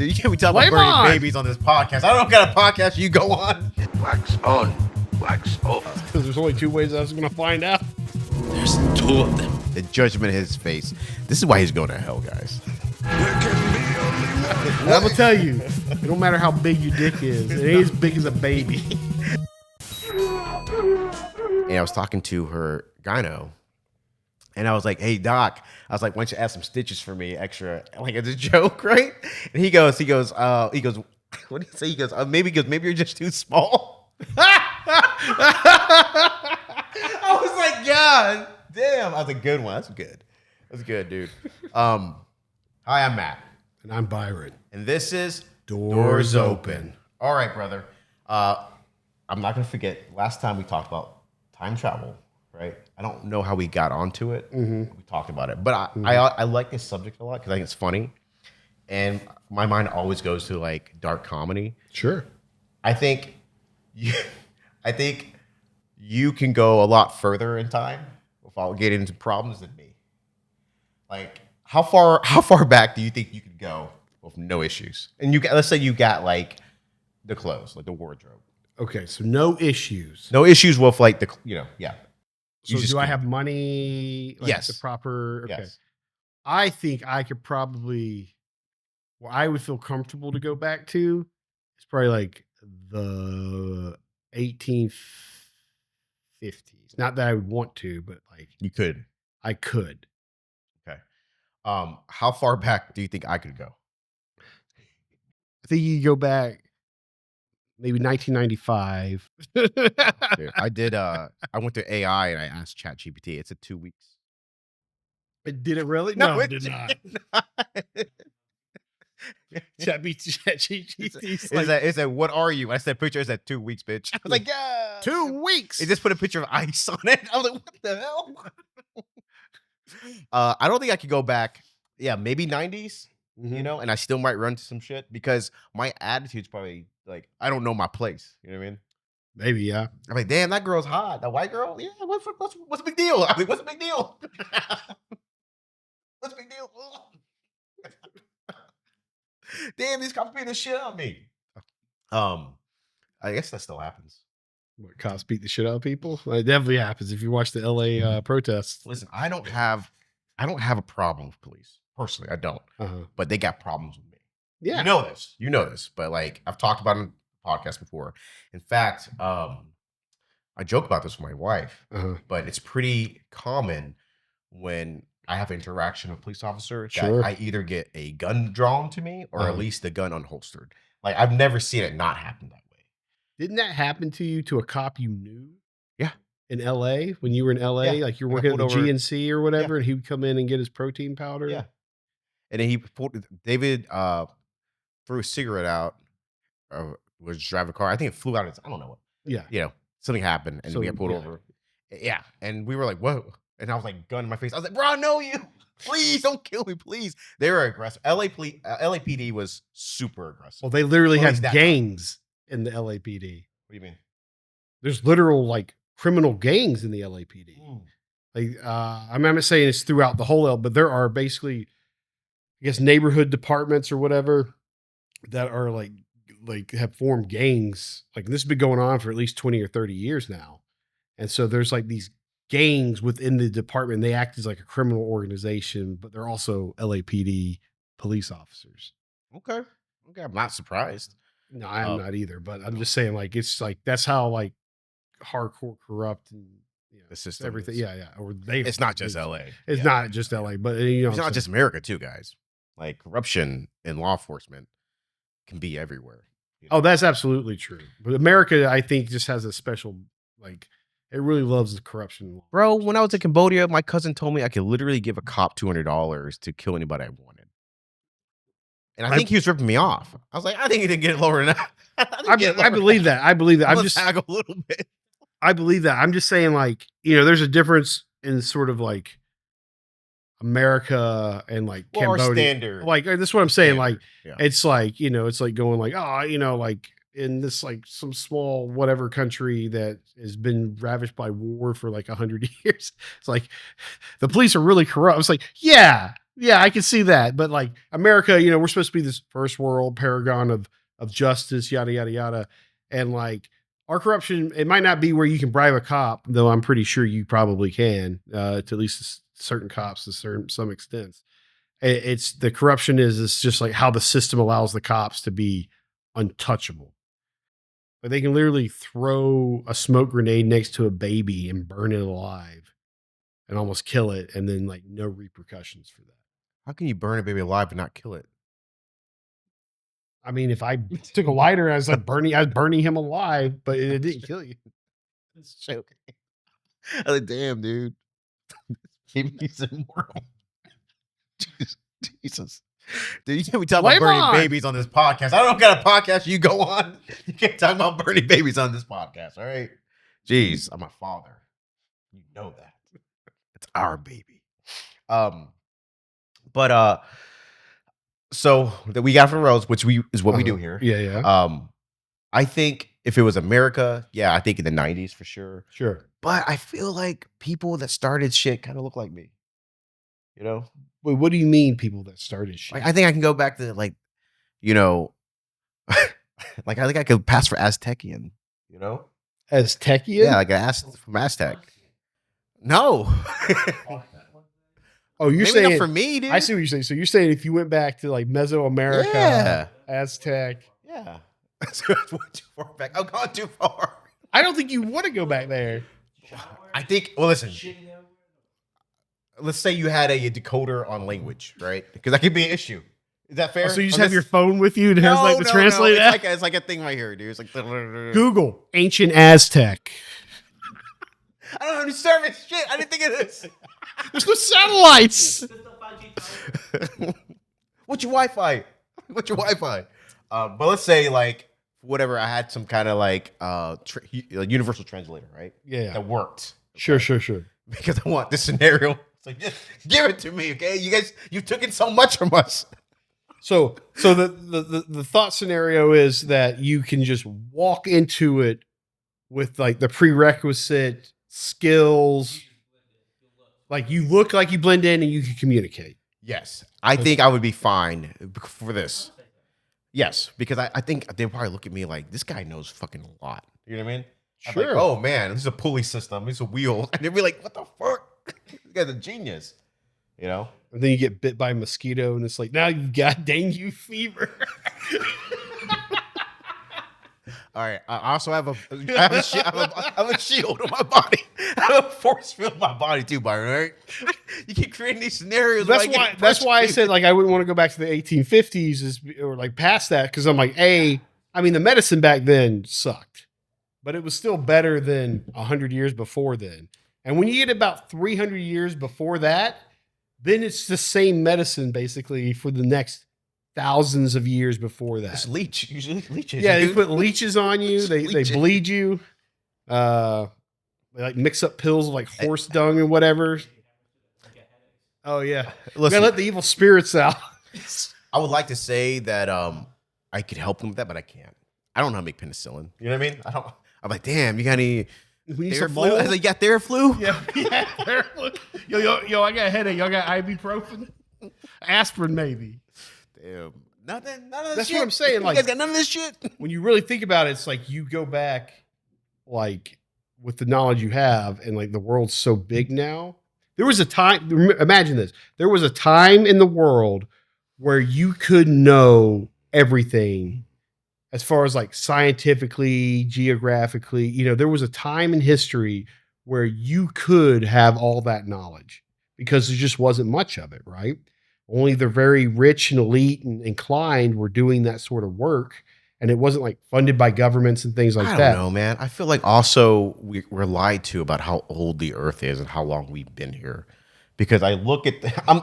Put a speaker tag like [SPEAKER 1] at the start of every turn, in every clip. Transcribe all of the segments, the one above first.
[SPEAKER 1] Dude, you can't be talking
[SPEAKER 2] Blame
[SPEAKER 1] about
[SPEAKER 2] on.
[SPEAKER 1] burning babies on this podcast. I don't know what kind of podcast you go on.
[SPEAKER 3] Wax on, wax off.
[SPEAKER 2] Because there's only 2 ways I was going to find out.
[SPEAKER 3] There's 2 of them.
[SPEAKER 1] The judgment in his face. This is why he's going to hell, guys.
[SPEAKER 2] And I'm going to tell you, it don't matter how big your dick is. It ain't as big as a baby.
[SPEAKER 1] And I was talking to her gyno. And I was like, hey, doc. I was like, why don't you add some stitches for me extra? Like, it's a joke, right? And he goes, what did he say? He goes, maybe you're just too small. I was like, God damn. I was like, good one. That's good. That's good, dude. Hi, I'm Matt.
[SPEAKER 2] And I'm Byron.
[SPEAKER 1] And this is
[SPEAKER 2] Doors Open.
[SPEAKER 1] All right, brother. I'm not going to forget, last time we talked about time travel, right? I don't know how we got onto it. Mm-hmm. We talked about it. But I like this subject a lot because I think it's funny. And my mind always goes to like dark comedy.
[SPEAKER 2] Sure.
[SPEAKER 1] I think you can go a lot further in time without getting into problems than me. Like, how far back do you think you could go with no issues? And let's say you got like the clothes, like the wardrobe.
[SPEAKER 2] Okay, so no issues.
[SPEAKER 1] No issues with like yeah.
[SPEAKER 2] So do I have money? Like
[SPEAKER 1] Yes.
[SPEAKER 2] The proper. Okay.
[SPEAKER 1] Yes.
[SPEAKER 2] I think I could probably, where I would feel comfortable to go back to, is probably like the 1850s. Not that I would want to, but like
[SPEAKER 1] You could.
[SPEAKER 2] I could.
[SPEAKER 1] Okay. How far back do you think I could go?
[SPEAKER 2] I think you go back maybe 1995.
[SPEAKER 1] Dude, I did. I went to AI and I asked ChatGPT. It said 2 weeks.
[SPEAKER 2] Did it really? No, it did
[SPEAKER 1] not.
[SPEAKER 2] not. ChatGPT.
[SPEAKER 1] It said, what are you? I said, picture. It said 2 weeks, bitch. I was like, yeah.
[SPEAKER 2] 2 weeks.
[SPEAKER 1] It just put a picture of ice on it. I was like, what the hell? I don't think I could go back. Yeah, maybe 90s, and I still might run to some shit because my attitude's probably like, I don't know my place. You know what I mean?
[SPEAKER 2] Maybe, yeah.
[SPEAKER 1] I'm like, damn, that girl's hot. That white girl? Yeah, what's the big deal? I mean, what's the big deal? What's the big deal? Damn, these cops beating the shit out of me. I guess that still happens.
[SPEAKER 2] What, cops beat the shit out of people? It definitely happens if you watch the LA protests.
[SPEAKER 1] Listen, I don't have a problem with police. Personally, I don't. But they got problems with me.
[SPEAKER 2] Yeah.
[SPEAKER 1] You know this. But like, I've talked about it on the podcast before. In fact, I joke about this with my wife, but it's pretty common when I have interaction with a police officer that I either get a gun drawn to me or at least the gun unholstered. Like, I've never seen it not happen that way.
[SPEAKER 2] Didn't that happen to you to a cop you knew?
[SPEAKER 1] Yeah.
[SPEAKER 2] In LA? When you were in LA?
[SPEAKER 1] Yeah.
[SPEAKER 2] Like you were working at the GNC or whatever, and he would come in and get his protein powder?
[SPEAKER 1] Yeah. And then David threw a cigarette out, was driving a car. I think it flew out. I don't know what.
[SPEAKER 2] Yeah.
[SPEAKER 1] Something happened and we got pulled over. Yeah. And we were like, whoa. And I was like, gun in my face. I was like, bro, I know you. Please don't kill me, please. They were aggressive. LAPD was super aggressive.
[SPEAKER 2] Well, they literally have gangs in the LAPD.
[SPEAKER 1] What do you mean?
[SPEAKER 2] There's literal like criminal gangs in the LAPD. Like, I'm not saying it's throughout the whole L, but there are basically, I guess, neighborhood departments or whatever that are like have formed gangs. Like, this has been going on for at least 20 or 30 years now. And so there's like these gangs within the department. They act as like a criminal organization, but they're also LAPD police officers.
[SPEAKER 1] Okay. I'm not surprised.
[SPEAKER 2] No, I'm not either, but I'm just saying, like, it's like, that's how like hardcore corrupt and
[SPEAKER 1] the system
[SPEAKER 2] everything.
[SPEAKER 1] is.
[SPEAKER 2] Yeah. Or
[SPEAKER 1] it's not just LA.
[SPEAKER 2] It's not just LA, but
[SPEAKER 1] it's not just America too, guys. Like, corruption in law enforcement can be everywhere.
[SPEAKER 2] Oh, that's absolutely true. But America, I think, just has a special, like, it really loves the corruption.
[SPEAKER 1] Bro, when I was in Cambodia, my cousin told me I could literally give a cop $200 to kill anybody I wanted. And I think he was ripping me off. I was like, I think he didn't get it lower than that.
[SPEAKER 2] I believe that. I believe that. I'm just
[SPEAKER 1] tag a little bit.
[SPEAKER 2] I believe that. I'm just saying, like, there's a difference in sort of like America and like Cambodia.
[SPEAKER 1] Our standard.
[SPEAKER 2] Like, that's what I'm saying. Like,
[SPEAKER 1] Yeah.
[SPEAKER 2] it's like, it's like going like, like in this, like, some small whatever country that has been ravished by war for like 100 years. It's like, the police are really corrupt. It's like, yeah, Yeah, I can see that. But like America, we're supposed to be this first world paragon of justice, yada yada yada. And like our corruption, it might not be where you can bribe a cop, though I'm pretty sure you probably can, to at least certain cops to some extent. It's the corruption is just like how the system allows the cops to be untouchable. Like they can literally throw a smoke grenade next to a baby and burn it alive and almost kill it, and then like no repercussions for that.
[SPEAKER 1] How can you burn a baby alive and not kill it?
[SPEAKER 2] I mean, if I took a lighter, I was burning him alive, but it didn't kill you.
[SPEAKER 1] It's joking. I was like, damn, dude. Baby's immortal. Jesus. Dude, you can't be talking about burning babies on this podcast. I don't know what kind of podcast you go on. You can't talk about burning babies on this podcast, all right? Jeez, I'm a father. You know that. It's our baby. So that we got from Rose, which is what we do here.
[SPEAKER 2] Yeah.
[SPEAKER 1] I think if it was America, I think in the 90s for sure.
[SPEAKER 2] Sure.
[SPEAKER 1] But I feel like people that started shit kind of look like me. You know?
[SPEAKER 2] Wait, what do you mean people that started shit?
[SPEAKER 1] Like, I think I can go back to like like I think I could pass for Aztecian,
[SPEAKER 2] Aztecian?
[SPEAKER 1] Yeah, like from Aztec. No.
[SPEAKER 2] Oh, you're
[SPEAKER 1] Maybe
[SPEAKER 2] saying
[SPEAKER 1] not for me, dude.
[SPEAKER 2] I see what you're saying. So you're saying if you went back to like Mesoamerica, Aztec.
[SPEAKER 1] Yeah. So I went too far back. I've gone too far.
[SPEAKER 2] I don't think you want to go back there.
[SPEAKER 1] I think, well, listen. Let's say you had a decoder on language, right? Because that could be an issue. Is that fair?
[SPEAKER 2] Oh, so you just have your phone with you and has like the translate app?
[SPEAKER 1] It's like a thing right here, dude. It's like
[SPEAKER 2] Google ancient Aztec.
[SPEAKER 1] I don't understand this shit. I didn't think of this.
[SPEAKER 2] There's no satellites.
[SPEAKER 1] What's your Wi-Fi? But let's say like whatever, I had some kind of like universal translator, right?
[SPEAKER 2] Yeah.
[SPEAKER 1] That worked.
[SPEAKER 2] Sure.
[SPEAKER 1] Because I want this scenario. It's like, just give it to me, okay? You took it so much from us.
[SPEAKER 2] So the thought scenario is that you can just walk into it with like the prerequisite skills. Like you look like you blend in and you can communicate.
[SPEAKER 1] Yes. I think I would be fine for this. Yes, because I think they'll probably look at me like, this guy knows fucking a lot. You know what I mean?
[SPEAKER 2] Sure.
[SPEAKER 1] Like, oh man, this is a pulley system. This is a wheel. And they'll be like, what the fuck? This guy's a genius. You know?
[SPEAKER 2] And then you get bit by a mosquito and it's like, now you've got dengue fever.
[SPEAKER 1] All right. I also have a shield on my body. I have a force field on my body too, Byron. All right. You keep creating these scenarios.
[SPEAKER 2] That's why I said like I wouldn't want to go back to the 1850s or like past that, because I'm like, the medicine back then sucked, but it was still better than 100 years before then. And when you get about 300 years before that, then it's the same medicine basically for the next thousands of years before that.
[SPEAKER 1] It's usually leeches.
[SPEAKER 2] Yeah, they put leeches on you. They bleed you. They like mix up pills like horse dung and whatever. Oh yeah,
[SPEAKER 1] Listen,
[SPEAKER 2] let the evil spirits out.
[SPEAKER 1] I would like to say that I could help them with that, but I can't. I don't know how to make penicillin. You know what I mean? I'm like, damn, you got any Theraflu? I was like, you got Theraflu?
[SPEAKER 2] Yeah, Theraflu. Yo, I got a headache. Y'all got ibuprofen? Aspirin, maybe.
[SPEAKER 1] Damn. None of this
[SPEAKER 2] That's
[SPEAKER 1] shit.
[SPEAKER 2] what I'm saying. Like,
[SPEAKER 1] you guys got none of this shit?
[SPEAKER 2] When you really think about it, it's like you go back, like, with the knowledge you have, and like the world's so big now. There was a time, imagine this. There was a time in the world where you could know everything as far as like scientifically, geographically. There was a time in history where you could have all that knowledge because there just wasn't much of it, right? Only the very rich and elite and inclined were doing that sort of work. And it wasn't like funded by governments and things like that.
[SPEAKER 1] I don't know, man. I feel like also we're lied to about how old the earth is and how long we've been here. Because I look at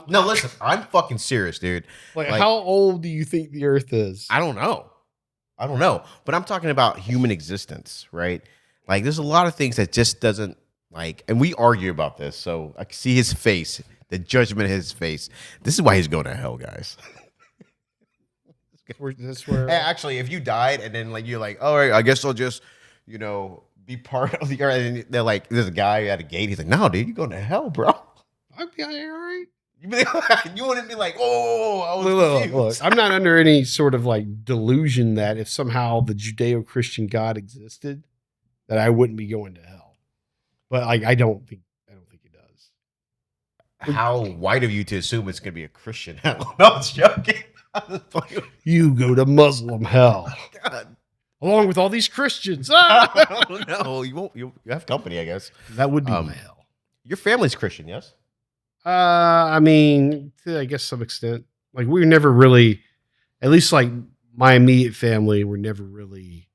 [SPEAKER 1] listen, I'm fucking serious, dude.
[SPEAKER 2] Like, how old do you think the earth is?
[SPEAKER 1] I don't know. But I'm talking about human existence, right? Like there's a lot of things that just doesn't like, and we argue about this. So I can see his face, the judgment in his face. This is why he's going to hell, guys.
[SPEAKER 2] That's where
[SPEAKER 1] actually, if you died and then like you're like, all right, I guess I'll just, be part of the earth. And they're like, there's a guy at a gate. He's like, no, dude, you're going to hell, bro.
[SPEAKER 2] I'd be all right.
[SPEAKER 1] You wouldn't be like, oh, I was
[SPEAKER 2] Look,
[SPEAKER 1] confused.
[SPEAKER 2] I'm not under any sort of like delusion that if somehow the Judeo-Christian God existed, that I wouldn't be going to hell. But like, I don't think it does.
[SPEAKER 1] How white of you to assume it's gonna be a Christian hell? No, I was joking. I was playing.
[SPEAKER 2] You go to Muslim hell
[SPEAKER 1] God.
[SPEAKER 2] along with all these Christians. Ah!
[SPEAKER 1] Oh, no, you won't. You have company, I guess.
[SPEAKER 2] That would be my hell.
[SPEAKER 1] Your family's Christian, yes?
[SPEAKER 2] I mean, to I guess some extent. Like we were never really, at least like my immediate family were never really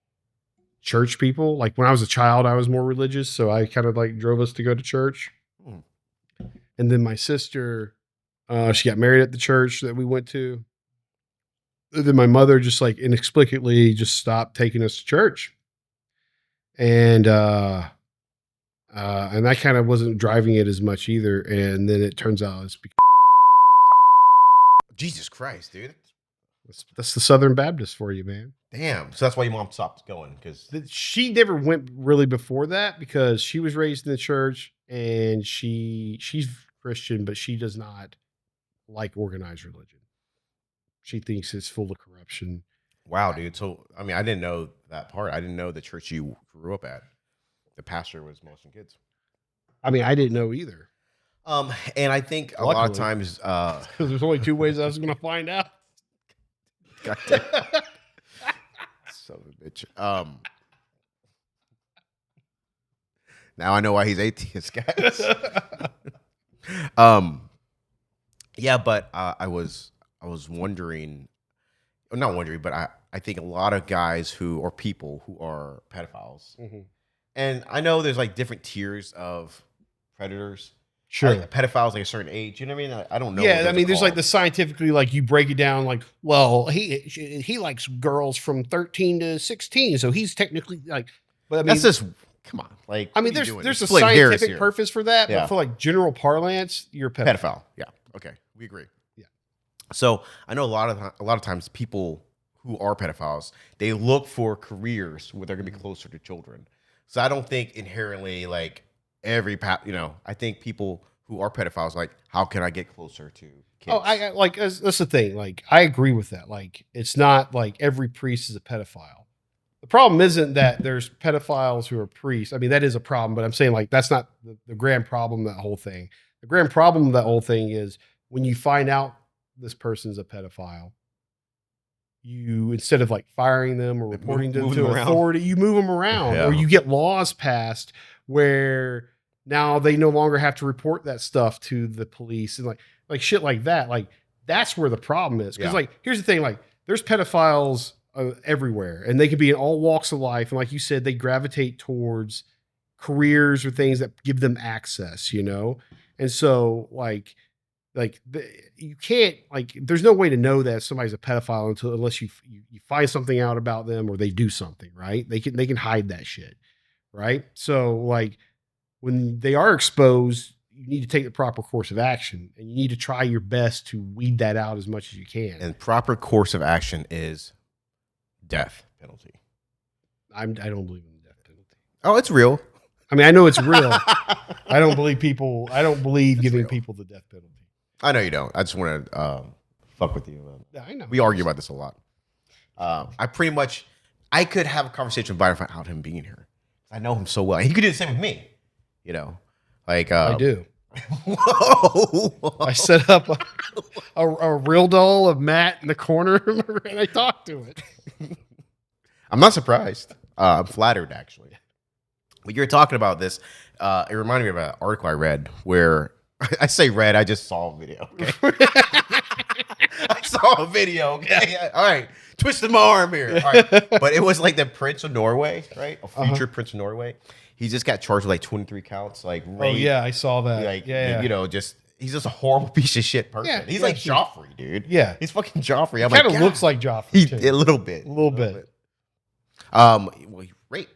[SPEAKER 2] church people. Like when I was a child, I was more religious, so I kind of like drove us to go to church.
[SPEAKER 1] Hmm.
[SPEAKER 2] And then my sister, she got married at the church that we went to. And then my mother just like inexplicably just stopped taking us to church. And I kind of wasn't driving it as much either. And then it turns out it's because
[SPEAKER 1] Jesus Christ, dude.
[SPEAKER 2] that's the Southern Baptist for you, man.
[SPEAKER 1] Damn. So that's why your mom stopped going, because
[SPEAKER 2] She never went really before that because she was raised in the church and she's Christian, but she does not like organized religion. She thinks it's full of corruption.
[SPEAKER 1] wow, dude. So I mean, I didn't know that part. I didn't know the church you grew up at, the pastor was molesting kids.
[SPEAKER 2] I mean, I didn't know either.
[SPEAKER 1] And I think a lot of
[SPEAKER 2] Luckily.
[SPEAKER 1] times,
[SPEAKER 2] Because there's only two ways I was going to find out.
[SPEAKER 1] goddamn, son of a bitch. Now I know why he's atheist, guys. Yeah, but I was wondering, not wondering, but I think a lot of guys who or people who are pedophiles, and I know there's like different tiers of predators.
[SPEAKER 2] Sure.
[SPEAKER 1] Like, pedophiles like a certain age. You know what I mean? I don't know.
[SPEAKER 2] Yeah, I mean, there's like the scientifically, like you break it down, like, well, he likes girls from 13 to 16, so he's technically like. But I mean,
[SPEAKER 1] that's just come on. Like,
[SPEAKER 2] I mean,
[SPEAKER 1] what are you doing?
[SPEAKER 2] there's
[SPEAKER 1] You're
[SPEAKER 2] a
[SPEAKER 1] splitting hairs
[SPEAKER 2] scientific
[SPEAKER 1] here.
[SPEAKER 2] purpose for that,
[SPEAKER 1] Yeah.
[SPEAKER 2] but for like general parlance, you're a pedophile.
[SPEAKER 1] Pedophile. Yeah. Okay. We agree.
[SPEAKER 2] Yeah.
[SPEAKER 1] So I know a lot of times people who are pedophiles, they look for careers where they're gonna be closer to children. So I don't think inherently like I think people who are pedophiles like, how can I get closer to kids?
[SPEAKER 2] Oh, I like that's the thing. Like, I agree with that. Like, it's not like every priest is a pedophile. The problem isn't that there's pedophiles who are priests. I mean, that is a problem, but I'm saying like that's not the grand problem of that whole thing. The grand problem of that whole thing is when you find out this person's a pedophile, you instead of like firing them or reporting them
[SPEAKER 1] move
[SPEAKER 2] to
[SPEAKER 1] them around.
[SPEAKER 2] authority, you move them around,
[SPEAKER 1] Yeah.
[SPEAKER 2] or you get laws passed where now they no longer have to report that stuff to the police and like shit like that. Like that's where the problem is. Because
[SPEAKER 1] Yeah.
[SPEAKER 2] like here's the thing: like there's pedophiles everywhere, and they can be in all walks of life. And like you said, they gravitate towards careers or things that give them access. You know, and so you can't like. There's no way to know that somebody's a pedophile unless you find something out about them or they do something. Right? They can hide that shit. Right? So like. When they are exposed, you need to take the proper course of action, and you need to try your best to weed that out as much as you can.
[SPEAKER 1] And proper course of action is death penalty.
[SPEAKER 2] I don't believe in the death penalty.
[SPEAKER 1] Oh, it's real.
[SPEAKER 2] I mean, I know it's real. I don't believe giving people the death penalty.
[SPEAKER 1] I know you don't. I just want to fuck with you.
[SPEAKER 2] Yeah, I know.
[SPEAKER 1] We argue about this a lot. I could have a conversation with Byron without him being here. I know him so well. He could do the same with me. You know, like
[SPEAKER 2] I do.
[SPEAKER 1] Whoa!
[SPEAKER 2] I set up a real doll of Matt in the corner, and I talked to it.
[SPEAKER 1] I'm not surprised. I'm flattered, actually. When you were talking about this, it reminded me of an article I read where I say read, I just saw a video. Okay? I saw a video. Okay, yeah. All right, twisted my arm here. All right, but it was like the Prince of Norway, right? A future Prince of Norway. He just got charged with like 23 counts, like rape.
[SPEAKER 2] Oh yeah, I saw that.
[SPEAKER 1] Like,
[SPEAKER 2] yeah.
[SPEAKER 1] you know, he's just a horrible piece of shit person.
[SPEAKER 2] Yeah,
[SPEAKER 1] He's
[SPEAKER 2] yeah,
[SPEAKER 1] like Joffrey, dude.
[SPEAKER 2] Yeah.
[SPEAKER 1] He's fucking Joffrey. I'm
[SPEAKER 2] Kind of
[SPEAKER 1] like,
[SPEAKER 2] looks like Joffrey. too.
[SPEAKER 1] a little bit.
[SPEAKER 2] A little bit.
[SPEAKER 1] Well, rape.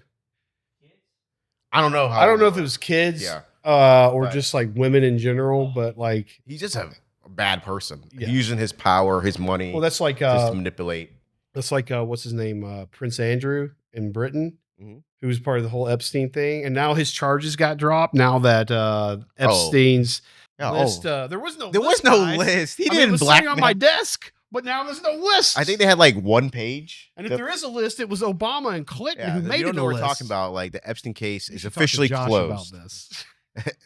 [SPEAKER 1] I don't know how.
[SPEAKER 2] I don't know if it was kids,
[SPEAKER 1] Yeah.
[SPEAKER 2] or
[SPEAKER 1] But-
[SPEAKER 2] just like women in general, but like,
[SPEAKER 1] He's just a bad person.
[SPEAKER 2] Yeah.
[SPEAKER 1] Using his power, his money,
[SPEAKER 2] well, that's like
[SPEAKER 1] just to manipulate.
[SPEAKER 2] what's his name, Prince Andrew in Britain,
[SPEAKER 1] Mhm.
[SPEAKER 2] who was part of the whole Epstein thing, and now his charges got dropped. Now that Epstein's
[SPEAKER 1] Yeah,
[SPEAKER 2] list. There was no
[SPEAKER 1] there
[SPEAKER 2] list,
[SPEAKER 1] was no
[SPEAKER 2] guys.
[SPEAKER 1] list. He
[SPEAKER 2] I mean, it
[SPEAKER 1] didn't
[SPEAKER 2] was sitting on my
[SPEAKER 1] blackmail.
[SPEAKER 2] desk, but now there's no list.
[SPEAKER 1] I think they had like one page.
[SPEAKER 2] And if there is a list, it was Obama and Clinton who
[SPEAKER 1] if
[SPEAKER 2] made
[SPEAKER 1] you
[SPEAKER 2] it
[SPEAKER 1] don't know
[SPEAKER 2] a
[SPEAKER 1] what we're
[SPEAKER 2] list.
[SPEAKER 1] talking about, like the Epstein case
[SPEAKER 2] You
[SPEAKER 1] is
[SPEAKER 2] should talk to
[SPEAKER 1] officially
[SPEAKER 2] Josh
[SPEAKER 1] closed.
[SPEAKER 2] about this.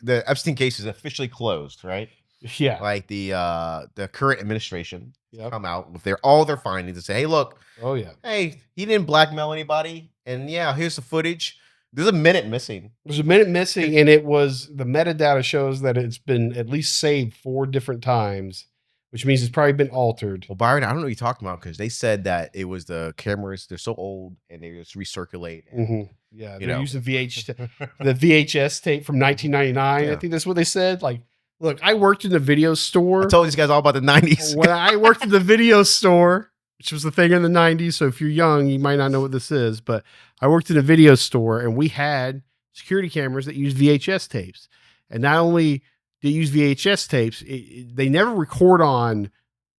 [SPEAKER 1] The Epstein case is officially closed, right?
[SPEAKER 2] Yeah.
[SPEAKER 1] Like the current administration
[SPEAKER 2] Yep.
[SPEAKER 1] come out with all their findings and say, hey, look,
[SPEAKER 2] Oh yeah.
[SPEAKER 1] hey, he didn't blackmail anybody, and yeah, here's the footage. There's a minute missing.
[SPEAKER 2] There's a minute missing, and it was the metadata shows that it's been at least saved 4 different times, which means it's probably been altered.
[SPEAKER 1] Well, Byron, I don't know what you're talking about because they said that it was the cameras. They're so old and they just recirculate. And,
[SPEAKER 2] Yeah,
[SPEAKER 1] you
[SPEAKER 2] they're
[SPEAKER 1] know.
[SPEAKER 2] using the VHS tape from 1999.
[SPEAKER 1] Yeah.
[SPEAKER 2] I think that's what they said. Like, look, I worked in the video store.
[SPEAKER 1] I told these guys all about the 90s.
[SPEAKER 2] When I worked in the video store, which was the thing in the 90s. So if you're young, you might not know what this is, but I worked in a video store and we had security cameras that used VHS tapes. And not only they use VHS tapes, they never record on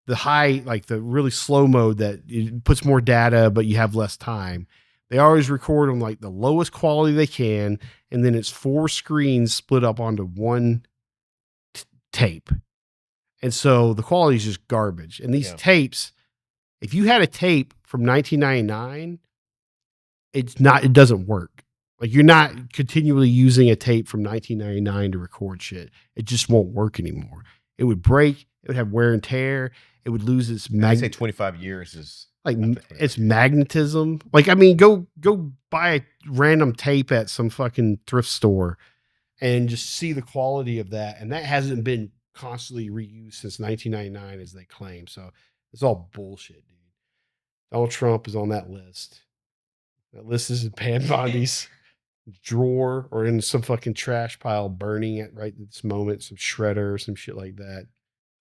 [SPEAKER 2] the high, like the really slow mode that it puts more data, but you have less time. They always record on like the lowest quality they can. And then it's 4 screens split up onto one tape. And so the quality is just garbage. And these tapes, if you had a tape from 1999, it doesn't work. Like you're not continually using a tape from 1999 to record shit. It just won't work anymore. It would break. It would have wear and tear. It would lose its
[SPEAKER 1] I say 25 years is
[SPEAKER 2] like its magnetism. Like, I mean, go buy a random tape at some fucking thrift store and just see the quality of that. And that hasn't been constantly reused since 1999, as they claim. So it's all bullshit, dude. Donald Trump is on that list. That list is in Pam Bondi's drawer or in some fucking trash pile, burning it right at this moment. Some shredder or some shit like that.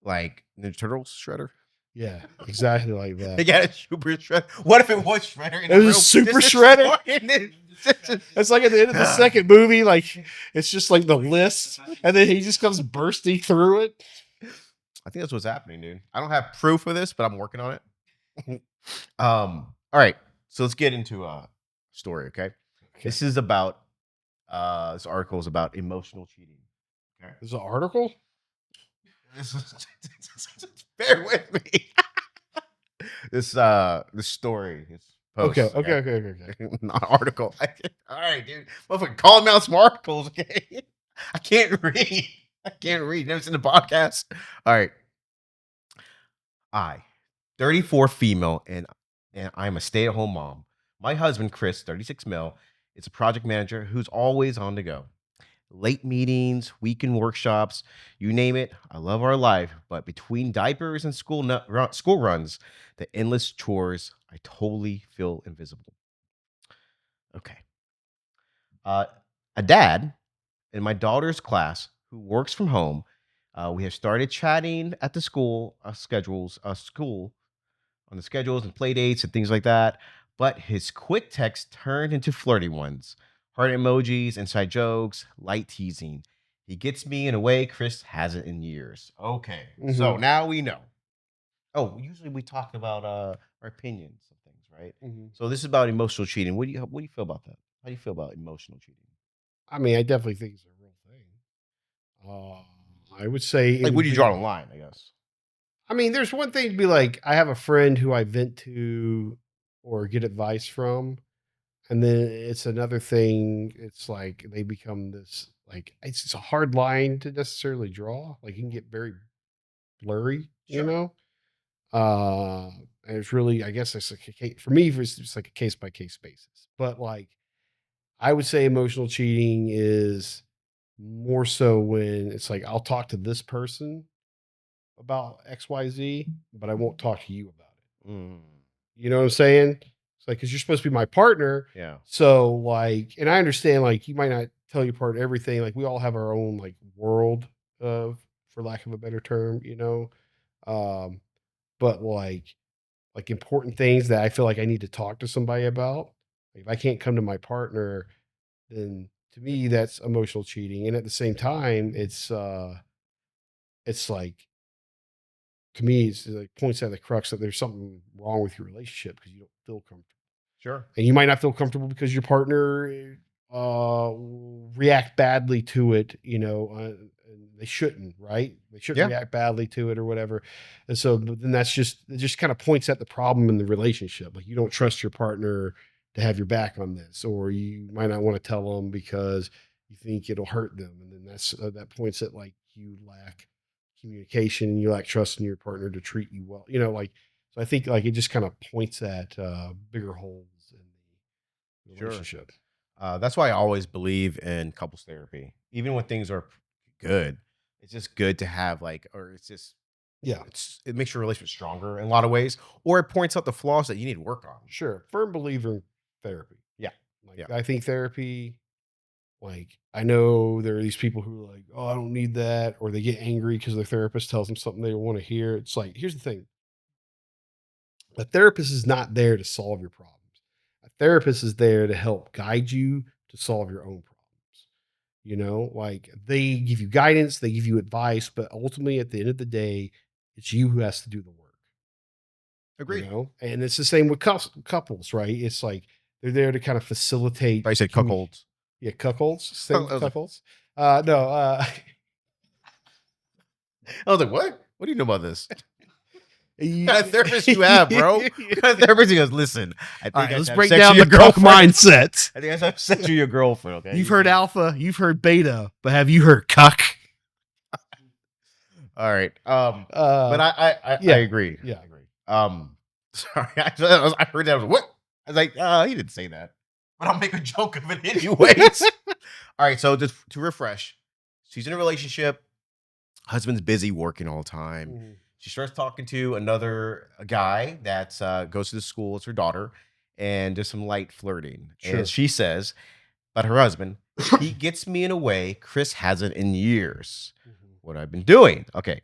[SPEAKER 1] like Ninja Turtles shredder.
[SPEAKER 2] Yeah, exactly like that.
[SPEAKER 1] They got a super shredder. What if it was shredder?
[SPEAKER 2] It was a super shredder. It's like at the end of the second movie, like it's just like the list, and then he just comes bursting through it.
[SPEAKER 1] I think that's what's happening, dude. I don't have proof of this, but I'm working on it. All right, so let's get into a story. Okay, this is about this article is about emotional cheating. Okay,
[SPEAKER 2] There's an article.
[SPEAKER 1] Bear with me. This story is post.
[SPEAKER 2] Okay.
[SPEAKER 1] Not article. All right, dude. Motherfucker, call me out some articles, okay? I can't read. Never seen the podcast. All right. 34 female, and I'm a stay-at-home mom. My husband, Chris, 36 male, is a project manager who's always on the go. Late meetings, weekend workshops, you name it. I love our life, but between diapers and school runs, the endless chores, I totally feel invisible. Okay. A dad in my daughter's class who works from home, we have started chatting at the school schedules on the schedules and play dates and things like that. But his quick texts turned into flirty ones. Heart emojis, inside jokes, light teasing. He gets me in a way Chris hasn't in years. Okay. So now we know. Oh, usually we talk about our opinions of things, right? So this is about emotional cheating. What do you feel about that? How do you feel about emotional cheating?
[SPEAKER 2] I mean, I definitely think it's a real thing. I would say,
[SPEAKER 1] Like, would you draw the line, I guess?
[SPEAKER 2] I mean, there's one thing to be like, I have a friend who I vent to or get advice from. And then it's another thing. It's like they become this, like, it's a hard line to necessarily draw. Like, you can get very blurry, you know? And it's really, I guess it's like, for me, it's just like a case by case basis. But like, I would say emotional cheating is more so when it's like, I'll talk to this person about XYZ, but I won't talk to you about it. You know what I'm saying? It's like, because you're supposed to be my partner.
[SPEAKER 1] Yeah.
[SPEAKER 2] So like, and I understand, like, you might not tell your partner everything. Like, we all have our own like world of, for lack of a better term, you know? But like important things that I feel like I need to talk to somebody about. Like, if I can't come to my partner, then to me that's emotional cheating. And at the same time, it's like, to me, it's like points out the crux that there's something wrong with your relationship because you don't feel comfortable.
[SPEAKER 1] Sure.
[SPEAKER 2] And you might not feel comfortable because your partner react badly to it, you know, and they shouldn't, right? They shouldn't
[SPEAKER 1] Yeah.
[SPEAKER 2] react badly to it or whatever. And so but then it just kind of points at the problem in the relationship. Like you don't trust your partner to have your back on this, or you might not want to tell them because you think it'll hurt them. And then that points at like you lack communication and you lack trust in your partner to treat you well, like, so I think like it just kind of points at bigger holes in the
[SPEAKER 1] Sure.
[SPEAKER 2] relationship.
[SPEAKER 1] That's why I always believe in couples therapy, even when things are good. It's just good to have or it's just
[SPEAKER 2] Yeah,
[SPEAKER 1] it makes your relationship stronger in a lot of ways, or it points out the flaws that you need to work on.
[SPEAKER 2] sure. Firm believer in therapy.
[SPEAKER 1] Yeah,
[SPEAKER 2] Like
[SPEAKER 1] yeah.
[SPEAKER 2] I think therapy, like I know there are these people who are like, oh, I don't need that, or they get angry because their therapist tells them something they don't want to hear. It's like, here's the thing. A therapist is not there to solve your problems. A therapist is there to help guide you to solve your own problems. Like they give you guidance, they give you advice, but ultimately at the end of the day, it's you who has to do the work.
[SPEAKER 1] Agreed.
[SPEAKER 2] And it's the same with couples, right? It's like they're there to kind of facilitate.
[SPEAKER 1] I said cuckolds.
[SPEAKER 2] Yeah, cuckolds. Same with
[SPEAKER 1] I was like-
[SPEAKER 2] cuckolds. No.
[SPEAKER 1] I was like, what? What do you know about this?
[SPEAKER 2] What
[SPEAKER 1] kind of therapist you have, bro? What kind of therapist? He goes, listen, I think
[SPEAKER 2] All right,
[SPEAKER 1] I
[SPEAKER 2] let's
[SPEAKER 1] have
[SPEAKER 2] break
[SPEAKER 1] sex
[SPEAKER 2] down
[SPEAKER 1] with
[SPEAKER 2] the
[SPEAKER 1] your
[SPEAKER 2] cuck
[SPEAKER 1] girlfriend.
[SPEAKER 2] mindset.
[SPEAKER 1] I think I have sex with your girlfriend. Okay,
[SPEAKER 2] You've heard alpha, you've heard beta, but have you heard cuck?
[SPEAKER 1] All right. But I
[SPEAKER 2] yeah,
[SPEAKER 1] agree.
[SPEAKER 2] yeah.
[SPEAKER 1] I agree. Sorry, I heard that. I was like, what? I was like, he didn't say that, but I'll make a joke of it anyways. All right. So just to refresh, she's in a relationship. Husband's busy working all the time.
[SPEAKER 2] Mhm.
[SPEAKER 1] She starts talking to another guy that goes to the school. It's her daughter, and there's some light flirting.
[SPEAKER 2] Sure.
[SPEAKER 1] And she says, but her husband, he gets me in a way Chris hasn't in years. What I've been doing. Okay.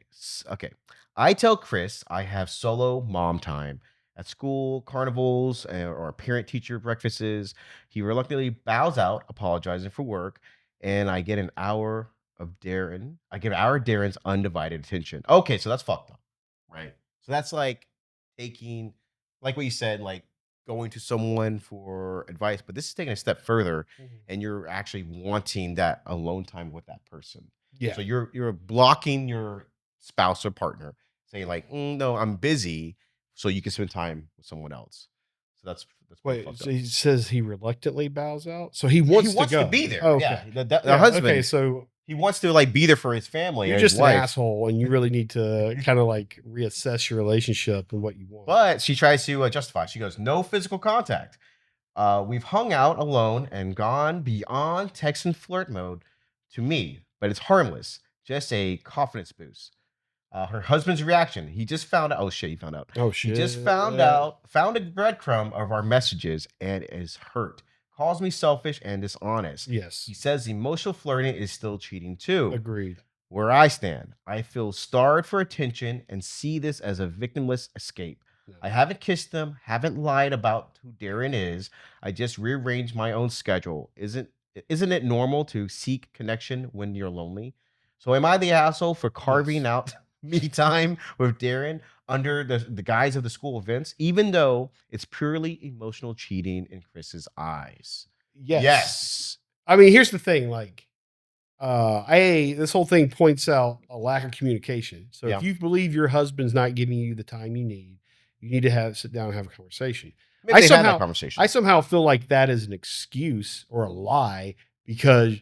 [SPEAKER 1] Okay. I tell Chris I have solo mom time at school, carnivals, or parent teacher breakfasts. He reluctantly bows out, apologizing for work, and I get an hour of Darren. I give our Darren's undivided attention. Okay, so that's fucked up, right? So that's like taking, like what you said, like going to someone for advice, but this is taking a step further, and you're actually wanting that alone time with that person.
[SPEAKER 2] Yeah.
[SPEAKER 1] So you're blocking your spouse or partner, saying like, no, I'm busy, so you can spend time with someone else. So that's pretty
[SPEAKER 2] Wait,
[SPEAKER 1] fucked
[SPEAKER 2] so
[SPEAKER 1] up.
[SPEAKER 2] he says he reluctantly bows out? So he wants,
[SPEAKER 1] He wants
[SPEAKER 2] to
[SPEAKER 1] to
[SPEAKER 2] go.
[SPEAKER 1] be there.
[SPEAKER 2] Okay.
[SPEAKER 1] Yeah, the
[SPEAKER 2] Yeah,
[SPEAKER 1] husband.
[SPEAKER 2] Okay, so
[SPEAKER 1] He wants to like be there for his family.
[SPEAKER 2] you're
[SPEAKER 1] and
[SPEAKER 2] just
[SPEAKER 1] his
[SPEAKER 2] an
[SPEAKER 1] wife.
[SPEAKER 2] asshole, and you really need to kind of like reassess your relationship and what you want.
[SPEAKER 1] But she tries to justify. She goes, no physical contact. We've hung out alone and gone beyond text and flirt mode to me, but it's harmless. Just a confidence boost. Her husband's reaction. He just found out. Oh shit, he found out.
[SPEAKER 2] Oh
[SPEAKER 1] He
[SPEAKER 2] shit.
[SPEAKER 1] just found a breadcrumb of our messages and is hurt. Calls me selfish and dishonest.
[SPEAKER 2] Yes.
[SPEAKER 1] He says emotional flirting is still cheating too.
[SPEAKER 2] Agreed.
[SPEAKER 1] Where I stand, I feel starved for attention and see this as a victimless escape.
[SPEAKER 2] No.
[SPEAKER 1] I haven't kissed them, haven't lied about who Darren is. I just rearranged my own schedule. Isn't it normal to seek connection when you're lonely? So am I the asshole for carving
[SPEAKER 2] Yes.
[SPEAKER 1] out me time with Darren under the guise of the school events, even though it's purely emotional cheating in Chris's eyes? Yes.
[SPEAKER 2] I mean, here's the thing, like this whole thing points out a lack of communication. So
[SPEAKER 1] Yeah.
[SPEAKER 2] if you believe your husband's not giving you the time you need to sit down and have a conversation.
[SPEAKER 1] Maybe they had that conversation.
[SPEAKER 2] I somehow feel like that is an excuse or a lie because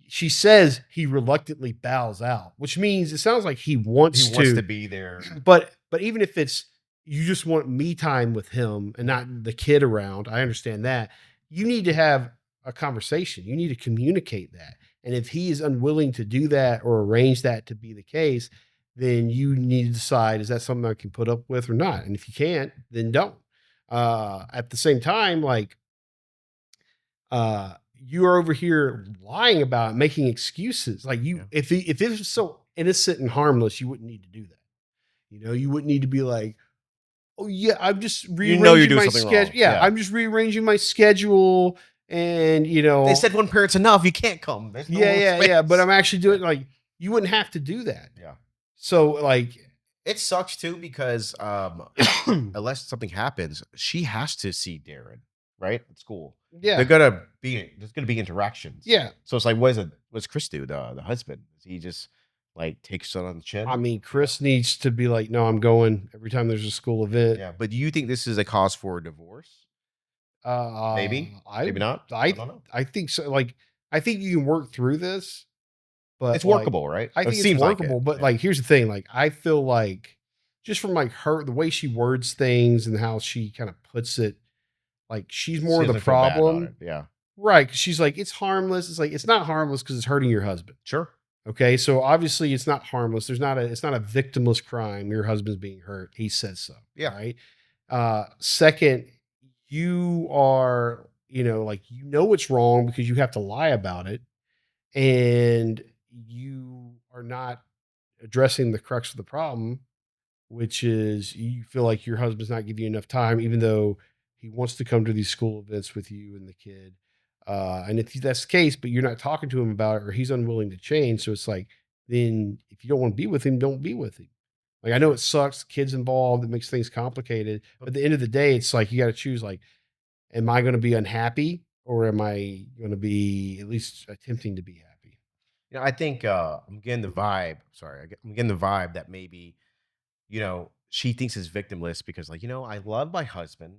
[SPEAKER 2] she says he reluctantly bows out, which means it sounds like he wants
[SPEAKER 1] to be there.
[SPEAKER 2] But even if it's you just want me time with him and not the kid around, I understand that. You need to have a conversation. You need to communicate that. And if he is unwilling to do that or arrange that to be the case, then you need to decide, is that something I can put up with or not? And if you can't, then don't. At the same time, like, you are over here lying about it, making excuses. Like if it was so innocent and harmless, you wouldn't need to do that. You wouldn't need to be like, oh yeah, I'm just rearranging my schedule. Yeah, I'm just rearranging my schedule. And
[SPEAKER 1] they said one parent's enough. You can't come. There's no
[SPEAKER 2] yeah. But I'm actually doing like you wouldn't have to do that.
[SPEAKER 1] Yeah.
[SPEAKER 2] So like
[SPEAKER 1] it sucks too because unless something happens, she has to see Darren, right? At school.
[SPEAKER 2] Yeah.
[SPEAKER 1] There's gonna be interactions.
[SPEAKER 2] Yeah.
[SPEAKER 1] So it's like, what does Chris do? The husband? Is he just like takes it on the chin.
[SPEAKER 2] I mean, Chris needs to be like, no, I'm going every time there's a school event.
[SPEAKER 1] Yeah, but do you think this is a cause for a divorce? Maybe, maybe not. I don't know.
[SPEAKER 2] I think so. Like, I think you can work through this, but
[SPEAKER 1] It's
[SPEAKER 2] like,
[SPEAKER 1] workable, right?
[SPEAKER 2] I
[SPEAKER 1] It
[SPEAKER 2] think it's
[SPEAKER 1] seems like it.
[SPEAKER 2] workable. But
[SPEAKER 1] Yeah.
[SPEAKER 2] like, here's the thing: like, I feel like just from like the way she words things and how she kind of puts it, like she's
[SPEAKER 1] She
[SPEAKER 2] more the
[SPEAKER 1] doesn't feel bad about
[SPEAKER 2] problem,
[SPEAKER 1] it. Yeah,
[SPEAKER 2] right? 'Cause she's like, it's harmless. It's like it's not harmless because it's hurting your husband.
[SPEAKER 1] sure.
[SPEAKER 2] Okay, so obviously it's not harmless. It's not a victimless crime. Your husband's being hurt. He says so.
[SPEAKER 1] Yeah.
[SPEAKER 2] Right. Second, you are, like it's wrong because you have to lie about it, and you are not addressing the crux of the problem, which is you feel like your husband's not giving you enough time, even though he wants to come to these school events with you and the kid. And if that's the case, but you're not talking to him about it, or he's unwilling to change, so it's like, then if you don't want to be with him, don't be with him. Like I know it sucks, kids involved, it makes things complicated. But at the end of the day, it's like you got to choose. Like, am I going to be unhappy, or am I going to be at least attempting to be happy?
[SPEAKER 1] I think I'm getting the vibe. Sorry, I'm getting the vibe that maybe she thinks it's victimless because, like, I love my husband.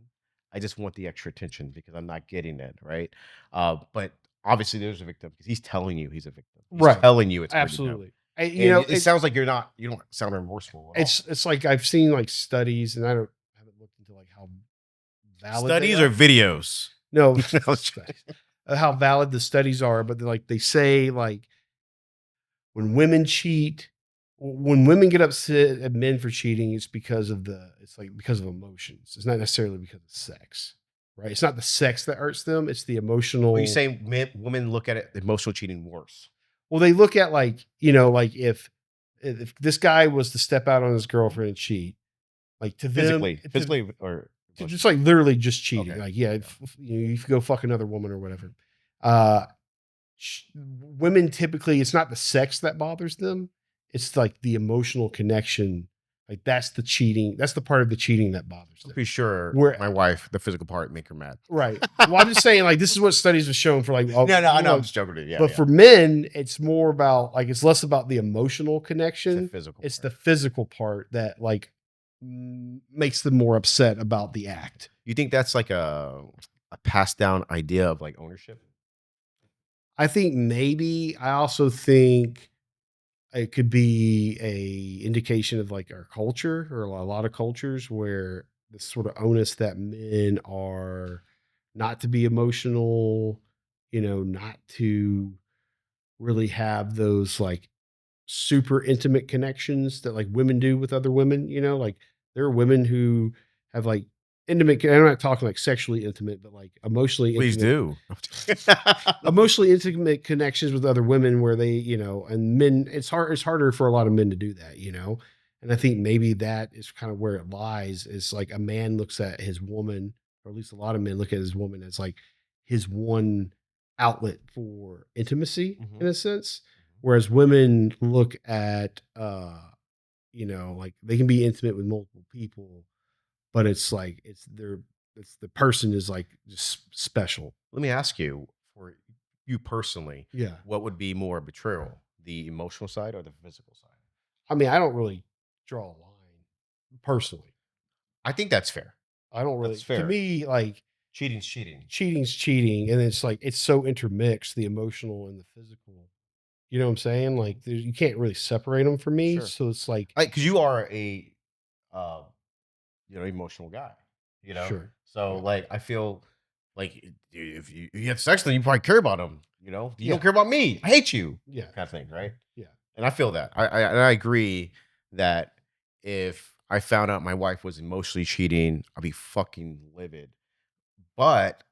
[SPEAKER 1] I just want the extra attention because I'm not getting it, right? But obviously, there's a victim because he's telling you he's a victim. He's
[SPEAKER 2] Right.
[SPEAKER 1] telling you it's hurting him.
[SPEAKER 2] Absolutely.
[SPEAKER 1] And it sounds like you don't sound remorseful at all.
[SPEAKER 2] It's like I've seen like studies, and I haven't looked into like how valid
[SPEAKER 1] Studies or videos?
[SPEAKER 2] no studies, how valid the studies are, but they say like when women cheat, when women get upset at men for cheating, it's because of emotions. It's not necessarily because of sex, right? It's not the sex that hurts them; it's the emotional.
[SPEAKER 1] Well, you saying women look at it emotional cheating worse?
[SPEAKER 2] Well, they look at like if this guy was to step out on his girlfriend and cheat, like to them,
[SPEAKER 1] physically, or
[SPEAKER 2] just like literally just cheating.
[SPEAKER 1] Okay.
[SPEAKER 2] Like, yeah, if, you go fuck another woman or whatever. Women typically, it's not the sex that bothers them. It's like the emotional connection. Like that's the cheating. That's the part of the cheating that bothers
[SPEAKER 1] I'm
[SPEAKER 2] them.
[SPEAKER 1] pretty sure my wife, the physical part, make her mad.
[SPEAKER 2] Right. Well, I'm just saying, like, this is what studies have shown for like.
[SPEAKER 1] No, I know. I'm just joking. Yeah.
[SPEAKER 2] But for men, it's more about like it's less about the emotional connection.
[SPEAKER 1] It's the physical.
[SPEAKER 2] It's the physical part that like makes them more upset about the act.
[SPEAKER 1] You think that's like a passed down idea of like ownership?
[SPEAKER 2] I think maybe. I also think it could be a indication of like our culture, or a lot of cultures where this sort of onus that men are not to be emotional, not to really have those like super intimate connections that like women do with other women. Like there are women who have like intimate. I'm not talking like sexually intimate, but like emotionally.
[SPEAKER 1] Please
[SPEAKER 2] intimate,
[SPEAKER 1] do.
[SPEAKER 2] emotionally intimate connections with other women where they, and men. It's harder for a lot of men to do that, And I think maybe that is kind of where it lies. Is like a man looks at his woman, or at least a lot of men look at his woman as like his one outlet for intimacy in a sense. Whereas women look at, like they can be intimate with multiple people, but it's like it's the person is like just special.
[SPEAKER 1] Let me ask you, for you personally,
[SPEAKER 2] Yeah.
[SPEAKER 1] what would be more betrayal, the emotional side or the physical side?
[SPEAKER 2] I mean, I don't really draw a line personally.
[SPEAKER 1] I think that's fair.
[SPEAKER 2] I don't really.
[SPEAKER 1] That's fair.
[SPEAKER 2] To me, like
[SPEAKER 1] Cheating's cheating.
[SPEAKER 2] Cheating's cheating, and it's like it's so intermixed, the emotional and the physical. You know what I'm saying? Like you can't really separate them for me.
[SPEAKER 1] Sure.
[SPEAKER 2] So it's like
[SPEAKER 1] because you are a emotional guy.
[SPEAKER 2] Sure.
[SPEAKER 1] So
[SPEAKER 2] Yeah.
[SPEAKER 1] like I feel like if you have sex, then you probably care about him. You don't care about me. I hate you.
[SPEAKER 2] Yeah.
[SPEAKER 1] Kind of thing, right?
[SPEAKER 2] Yeah.
[SPEAKER 1] And I feel that. I agree that if I found out my wife was emotionally cheating, I'd be fucking livid. But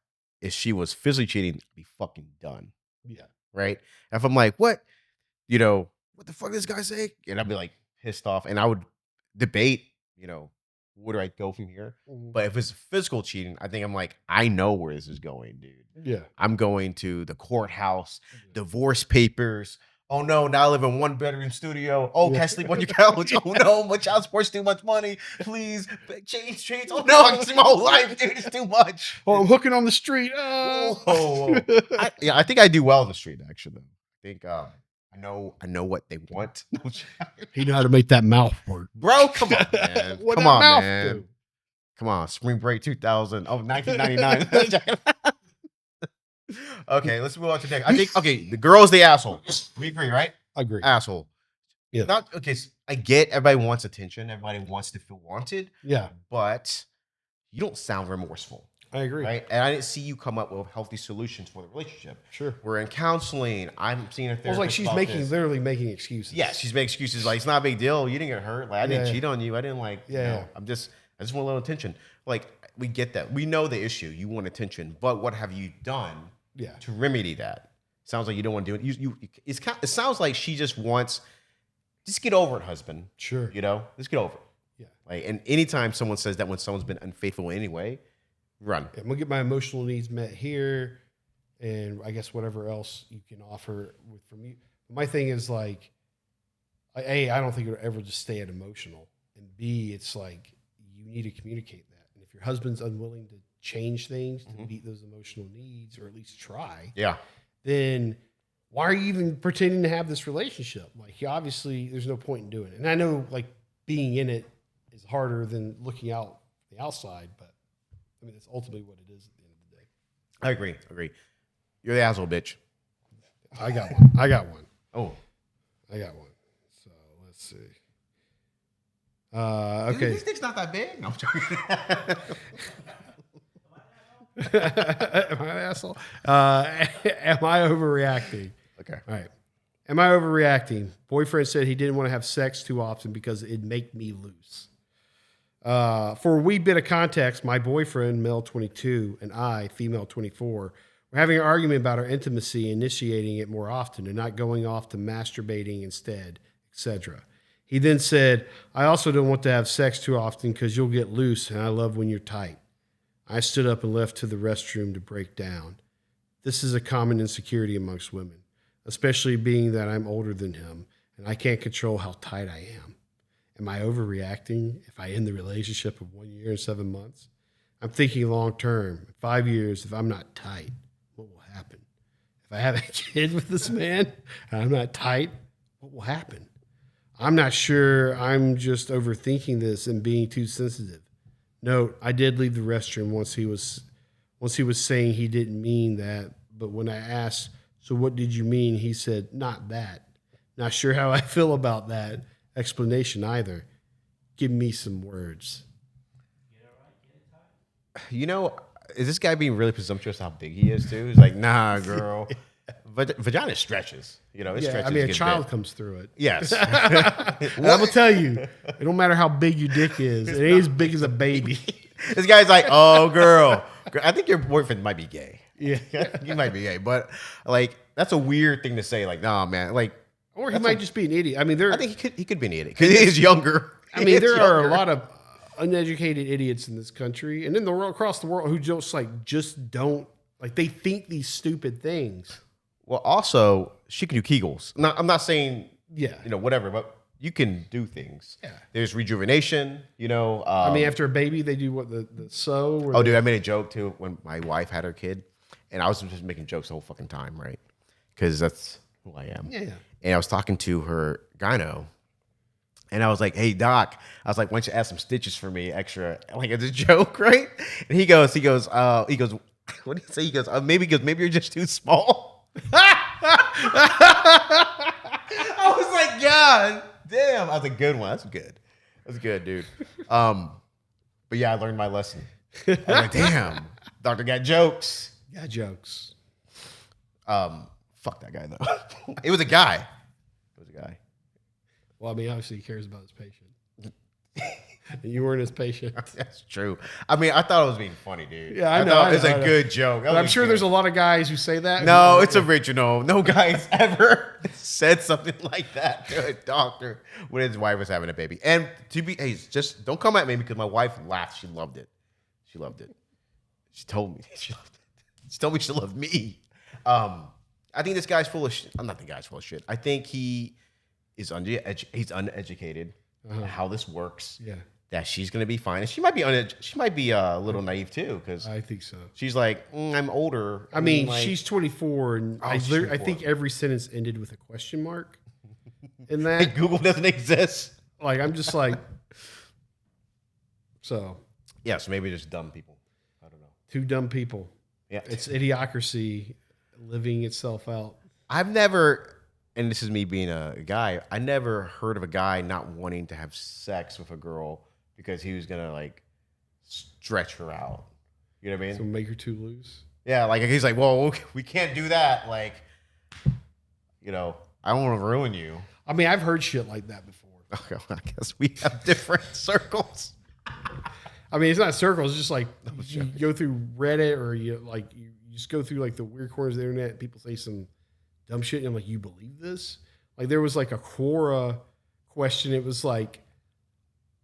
[SPEAKER 1] if she was physically cheating, I'd be fucking done.
[SPEAKER 2] Yeah.
[SPEAKER 1] Right? And if I'm like, what the fuck did this guy say? And I'd be like pissed off, and I would debate, where do I go from here?
[SPEAKER 2] Mhm.
[SPEAKER 1] But if it's physical cheating, I think I'm like, I know where this is going, dude.
[SPEAKER 2] Yeah.
[SPEAKER 1] I'm going to the courthouse, divorce papers. Oh no, now I live in 1-bedroom studio. Oh, can't sleep on your couch. Oh no, my child support's too much money. Please change. Oh no, I can see my whole life, dude. It's too much.
[SPEAKER 2] Oh, I'm hooking on the street.
[SPEAKER 1] Whoa. I think I do well in the street, actually. Though. I I know what they want.
[SPEAKER 2] He know how to make that mouth work.
[SPEAKER 1] Bro, come on, man.
[SPEAKER 2] What
[SPEAKER 1] Come
[SPEAKER 2] that
[SPEAKER 1] on,
[SPEAKER 2] mouth
[SPEAKER 1] man.
[SPEAKER 2] do?
[SPEAKER 1] Come on, Spring Break 2000. Oh, 1999. Okay, let's move on to next. I think the girl's the asshole. We agree, right?
[SPEAKER 2] Agree.
[SPEAKER 1] Asshole.
[SPEAKER 2] Yeah.
[SPEAKER 1] Not okay. I get everybody wants attention. Everybody wants to feel wanted.
[SPEAKER 2] Yeah.
[SPEAKER 1] But you don't sound remorseful.
[SPEAKER 2] I agree.
[SPEAKER 1] Right? And I didn't see you come up with healthy solutions for the relationship.
[SPEAKER 2] Sure.
[SPEAKER 1] We're in counseling. I'm seeing a therapist.
[SPEAKER 2] Well, it's like she's literally making excuses.
[SPEAKER 1] Yeah, she's making excuses like it's not a big deal. You didn't get hurt. Like I didn't cheat on you. I didn't like.
[SPEAKER 2] Yeah.
[SPEAKER 1] I just want a little attention. Like we get that. We know the issue. You want attention, but what have you done?
[SPEAKER 2] Yeah.
[SPEAKER 1] To remedy that. Sounds like you don't want to do it. It sounds like she just wants. Just get over it, husband.
[SPEAKER 2] Sure.
[SPEAKER 1] Just get over it.
[SPEAKER 2] Yeah.
[SPEAKER 1] Like, and anytime someone says that when someone's been unfaithful in any way, run.
[SPEAKER 2] I'm gonna get my emotional needs met here, and I guess whatever else you can offer from you. My thing is like, A, I don't think it'll ever just stay at emotional, and B, it's like you need to communicate that. And if your husband's unwilling to change things to meet those emotional needs, or at least try, then why are you even pretending to have this relationship? Like, obviously, there's no point in doing it. And I know, like, being in it is harder than looking out the outside, but I mean, that's ultimately what it is at the end of the day.
[SPEAKER 1] I agree. You're the asshole, bitch.
[SPEAKER 2] I got one.
[SPEAKER 1] Oh.
[SPEAKER 2] I got one. So let's see. Okay.
[SPEAKER 1] This thing's not that big. No, I'm joking.
[SPEAKER 2] Am I an asshole? Am I overreacting?
[SPEAKER 1] Okay.
[SPEAKER 2] All right. Am I overreacting? Boyfriend said he didn't want to have sex too often because it'd make me loose. For a wee bit of context, my boyfriend, male 22, and I, female 24, were having an argument about our intimacy, initiating it more often and not going off to masturbating instead, etc. He then said, I also don't want to have sex too often because you'll get loose and I love when you're tight. I stood up and left to the restroom to break down. This is a common insecurity amongst women, especially being that I'm older than him and I can't control how tight I am. Am I overreacting if I end the relationship of 1 year and 7 months? I'm thinking long term. 5 years, if I'm not tight, what will happen? If I have a kid with this man and I'm not tight, what will happen? I'm not sure. I'm just overthinking this and being too sensitive. Note, I did leave the restroom once he was saying he didn't mean that, but when I asked, so what did you mean? He said, not that. Not sure how I feel about that explanation either. Give me some words.
[SPEAKER 1] Is this guy being really presumptuous how big he is too? He's like, nah, girl. Vagina stretches. It stretches.
[SPEAKER 2] I mean, a child comes through it.
[SPEAKER 1] Yes.
[SPEAKER 2] And I'm gonna tell you, it don't matter how big your dick is. It ain't as big as a baby.
[SPEAKER 1] This guy's like, oh, girl. I think your boyfriend might be gay.
[SPEAKER 2] Yeah.
[SPEAKER 1] He might be gay. But, like, that's a weird thing to say. Like, nah, man. Like,
[SPEAKER 2] or he might just be an idiot. I mean,
[SPEAKER 1] I think he could be an idiot because he is younger.
[SPEAKER 2] I mean, there are a lot of uneducated idiots in this country and in the world, across the world, who just don't, like, they think these stupid things.
[SPEAKER 1] Well, also, she can do Kegels. I'm not saying,
[SPEAKER 2] yeah,
[SPEAKER 1] whatever, but you can do things.
[SPEAKER 2] Yeah.
[SPEAKER 1] There's rejuvenation,
[SPEAKER 2] I mean, after a baby, they do what, the sew?
[SPEAKER 1] Oh, dude, I made a joke, too, when my wife had her kid. And I was just making jokes the whole fucking time, right? Because that's who I am.
[SPEAKER 2] Yeah.
[SPEAKER 1] And I was talking to her gyno. And I was like, hey, doc. I was like, why don't you add some stitches for me extra? Like, as a joke, right? And he goes, what did he say? He goes, maybe you're just too small. I was like, God damn. I was like, good one. That's good. That's good, dude. But yeah, I learned my lesson. I was like, damn. Doctor got jokes.
[SPEAKER 2] Got jokes.
[SPEAKER 1] Fuck that guy, though. It was a guy.
[SPEAKER 2] Well, I mean, obviously he cares about his patient. And you weren't his patient.
[SPEAKER 1] That's true. I mean, I thought it was being funny, dude.
[SPEAKER 2] Yeah, I know.
[SPEAKER 1] It was a good joke.
[SPEAKER 2] But I'm sure there's a lot of guys who say that.
[SPEAKER 1] No, it's original. No guy's ever said something like that to a doctor when his wife was having a baby. And just don't come at me because my wife laughed. She loved it. She told me she loved it. She told me she loved me. I think this guy's full of shit. I'm not the guy's full of shit. I think he is he's uneducated on how this works.
[SPEAKER 2] Yeah.
[SPEAKER 1] that she's gonna be fine. And she might be a little naive too, because
[SPEAKER 2] I think so.
[SPEAKER 1] she's like, I'm older.
[SPEAKER 2] I mean,
[SPEAKER 1] like,
[SPEAKER 2] she's 24, and I
[SPEAKER 1] 24.
[SPEAKER 2] think every sentence ended with a question mark. In that,
[SPEAKER 1] like, Google doesn't exist.
[SPEAKER 2] like, I'm just like, so
[SPEAKER 1] Yeah, so maybe just dumb people. I don't know.
[SPEAKER 2] two dumb people.
[SPEAKER 1] Yeah,
[SPEAKER 2] It's idiocracy living itself out.
[SPEAKER 1] I've never, and this is me being a guy, I never heard of a guy not wanting to have sex with a girl because he was gonna like stretch her out. You know what I mean?
[SPEAKER 2] So make her too loose.
[SPEAKER 1] Yeah, like he's like, well, we can't do that. Like, I don't want to ruin you.
[SPEAKER 2] I mean, I've heard shit like that before.
[SPEAKER 1] Okay, well, I guess we have different circles.
[SPEAKER 2] I mean, it's not circles. It's just like you go through Reddit or you just go through like the weird corners of the internet. And people say some dumb shit, and I'm like, you believe this? Like there was like a Quora question. It was like,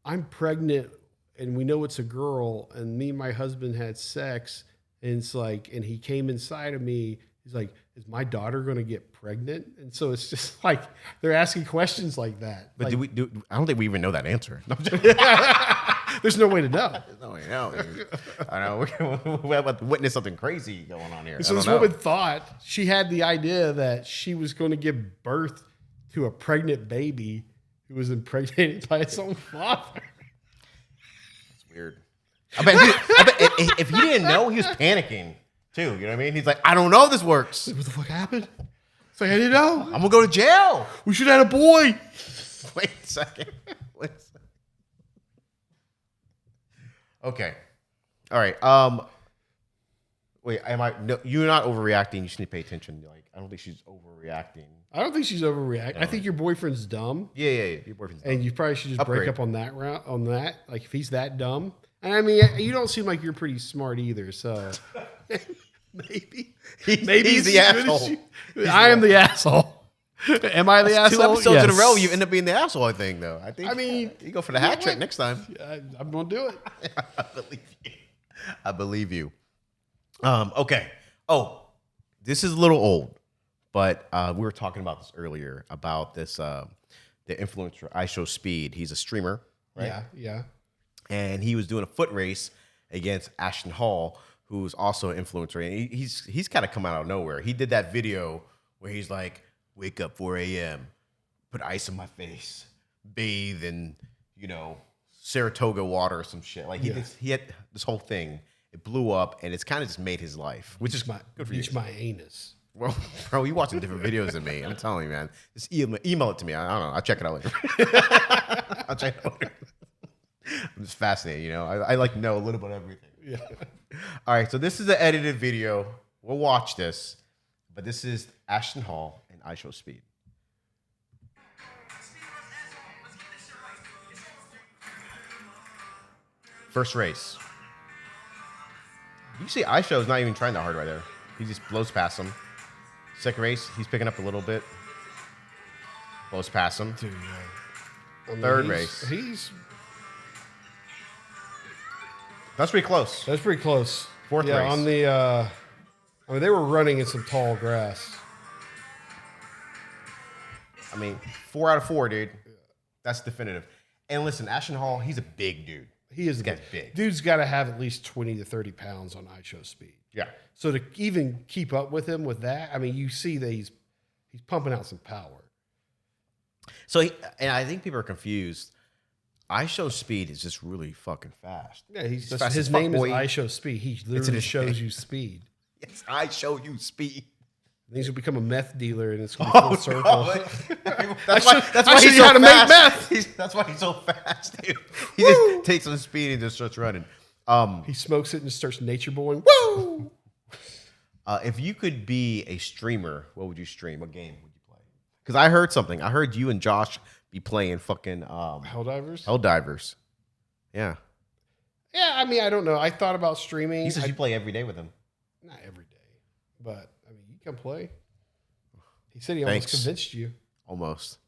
[SPEAKER 2] I'm pregnant, and we know it's a girl, and me and my husband had sex, and it's like, and he came inside of me. He's like, is my daughter going to get pregnant? And so it's just like they're asking questions like that.
[SPEAKER 1] But
[SPEAKER 2] like,
[SPEAKER 1] I don't think we even know that answer.
[SPEAKER 2] there's no way to know.
[SPEAKER 1] No, we know. I know we're about to witness something crazy going on here.
[SPEAKER 2] So this woman thought she had the idea that she was going to give birth to a pregnant baby who was impregnated by its own father.
[SPEAKER 1] That's weird. I bet if he didn't know, he was panicking too. You know what I mean? He's like, I don't know if this works.
[SPEAKER 2] What the fuck happened? It's like, I didn't know.
[SPEAKER 1] I'm gonna go to jail.
[SPEAKER 2] We should have had a boy.
[SPEAKER 1] Wait a second. Okay. All right. Wait. No, you're not overreacting. You just need to pay attention. Like, I don't think she's overreacting.
[SPEAKER 2] I don't think she's overreacting. I think your boyfriend's dumb.
[SPEAKER 1] Yeah. Your boyfriend's dumb.
[SPEAKER 2] And you probably should just
[SPEAKER 1] Upgrade.
[SPEAKER 2] break up on that route. On that, like if he's that dumb. And I mean, you don't seem like you're pretty smart either. So maybe
[SPEAKER 1] he's
[SPEAKER 2] it's
[SPEAKER 1] the
[SPEAKER 2] as good as
[SPEAKER 1] asshole.
[SPEAKER 2] I am the asshole. Am I the asshole?
[SPEAKER 1] 2 episodes in a
[SPEAKER 2] Yes.
[SPEAKER 1] row, you end up being the asshole. I think, though. I mean, you go for the hat trick next time.
[SPEAKER 2] I'm gonna do it.
[SPEAKER 1] I believe you. Okay. Oh, this is a little old, but we were talking about this earlier about this the influencer IShowSpeed. He's a streamer, right?
[SPEAKER 2] Yeah.
[SPEAKER 1] And he was doing a foot race against Ashton Hall, who's also an influencer. And he's kind of come out of nowhere. He did that video where he's like, wake up 4 a.m., put ice on my face, bathe in, Saratoga water or some shit. Like he had this whole thing. It blew up, and it's kind of just made his life, which is good for you.
[SPEAKER 2] Reach my anus.
[SPEAKER 1] Well, bro, you watching different videos than me. I'm telling you, man. Just email it to me. I don't know. I'll check it out later. I'll check it out later. I'm just fascinated, I like to know a little bit of everything.
[SPEAKER 2] Yeah.
[SPEAKER 1] All right, so this is an edited video. We'll watch this, but this is Ashton Hall and IShowSpeed. First race. You see IShow's not even trying that hard right there. He just blows past him. Second race, he's picking up a little bit. Blows past him.
[SPEAKER 2] Dude,
[SPEAKER 1] Third race. That's pretty close.
[SPEAKER 2] That's pretty close.
[SPEAKER 1] Fourth race.
[SPEAKER 2] On the they were running in some tall grass.
[SPEAKER 1] 4 out of 4, dude. That's definitive. And listen, Ashton Hall, he's a big dude.
[SPEAKER 2] He is
[SPEAKER 1] This guy's big.
[SPEAKER 2] Dude's got to have at least 20 to 30 pounds on IShowSpeed.
[SPEAKER 1] Yeah.
[SPEAKER 2] So to even keep up with him with that, you see that he's pumping out some power.
[SPEAKER 1] So, and I think people are confused. IShowSpeed is just really fucking fast.
[SPEAKER 2] Yeah,
[SPEAKER 1] He's fast as
[SPEAKER 2] his
[SPEAKER 1] fuck,
[SPEAKER 2] name
[SPEAKER 1] boy.
[SPEAKER 2] is IShowSpeed. He literally
[SPEAKER 1] his
[SPEAKER 2] shows
[SPEAKER 1] name.
[SPEAKER 2] you speed.
[SPEAKER 1] Yes, I show you speed.
[SPEAKER 2] And he's gonna become a meth dealer, and it's gonna be full circle.
[SPEAKER 1] No. That's why
[SPEAKER 2] show
[SPEAKER 1] he's
[SPEAKER 2] you
[SPEAKER 1] so
[SPEAKER 2] how to make
[SPEAKER 1] fast.
[SPEAKER 2] meth.
[SPEAKER 1] That's why he's so fast, dude. He just takes some speed and just starts running.
[SPEAKER 2] He smokes it and starts nature boying. Woo!
[SPEAKER 1] If you could be a streamer, what would you stream? What game would you play? Because I heard something. I heard you and Josh be playing fucking
[SPEAKER 2] Helldivers.
[SPEAKER 1] Helldivers. Yeah.
[SPEAKER 2] Yeah, I don't know. I thought about streaming.
[SPEAKER 1] He says you play every day with him.
[SPEAKER 2] Not every day, but you can play. He said he almost convinced you.
[SPEAKER 1] Almost.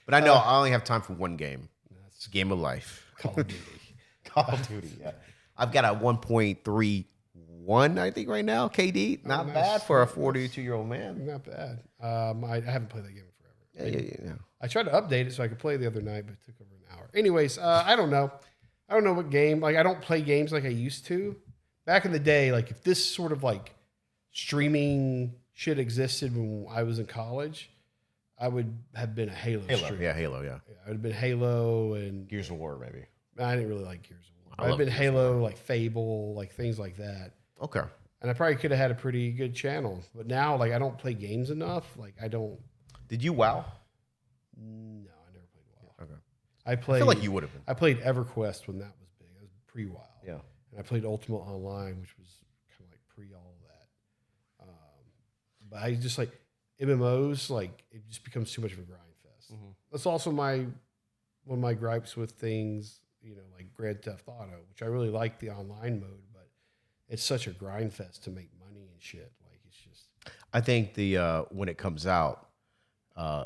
[SPEAKER 1] But I know I only have time for one game. It's a game of life.
[SPEAKER 2] Call of Duty.
[SPEAKER 1] Call of Duty, yeah. I've got a 1.31, I think, right now. KD. Not
[SPEAKER 2] nice.
[SPEAKER 1] bad for a 42-year-old man.
[SPEAKER 2] Not bad. I haven't played that game in forever.
[SPEAKER 1] Yeah.
[SPEAKER 2] I tried to update it so I could play the other night, but it took over an hour. Anyways, I don't know. I don't know what game. Like, I don't play games like I used to. Back in the day, like, if this sort of like streaming shit existed when I was in college, I would have been a Halo streamer.
[SPEAKER 1] Yeah, Halo, yeah.
[SPEAKER 2] I would have been Halo and
[SPEAKER 1] Gears of War, maybe.
[SPEAKER 2] I didn't really like Gears of War.
[SPEAKER 1] I
[SPEAKER 2] I've
[SPEAKER 1] love
[SPEAKER 2] been
[SPEAKER 1] Gears of
[SPEAKER 2] Halo, like Fable, like things like that.
[SPEAKER 1] Okay.
[SPEAKER 2] And I probably could have had a pretty good channel. But now, like, I don't play games enough. Like, I don't.
[SPEAKER 1] Did you WoW?
[SPEAKER 2] No, I never played WoW.
[SPEAKER 1] Okay.
[SPEAKER 2] I
[SPEAKER 1] feel like you would have been.
[SPEAKER 2] I played EverQuest when that was big. It was pre-WoW.
[SPEAKER 1] Yeah.
[SPEAKER 2] And I played Ultimate Online, which was kind of like pre all that. But I just like MMOs. Like, it just becomes too much of a grind fest.
[SPEAKER 1] Mm-hmm.
[SPEAKER 2] That's also one of my gripes with things. You know, like Grand Theft Auto, which I really like the online mode, but it's such a grind fest to make money and shit. Like, it's just.
[SPEAKER 1] I think the when it comes out,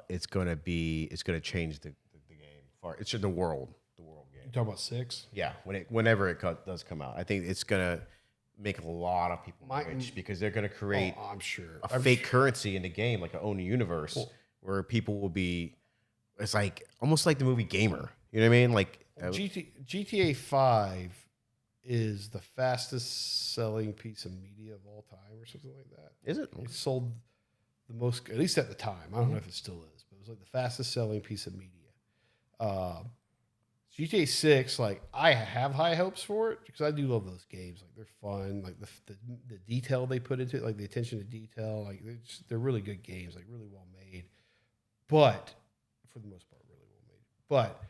[SPEAKER 1] it's gonna change the game. It's in the world game.
[SPEAKER 2] You talking about 6?
[SPEAKER 1] Yeah, whenever it does come out, I think it's gonna make a lot of people rich because they're gonna create.
[SPEAKER 2] I'm sure
[SPEAKER 1] a fake currency in the game, like a own universe, where people will be. It's like almost like the movie Gamer. You know what I mean? Like
[SPEAKER 2] GTA 5 is the fastest selling piece of media of all time, or something like that.
[SPEAKER 1] Is it?
[SPEAKER 2] It sold the most, at least at the time. I don't know if it still is, but it was like the fastest selling piece of media. GTA 6, like, I have high hopes for it because I do love those games. Like, they're fun. Like, the detail they put into it, like the attention to detail, like they're really good games, like really well made. But for the most part, really well made. But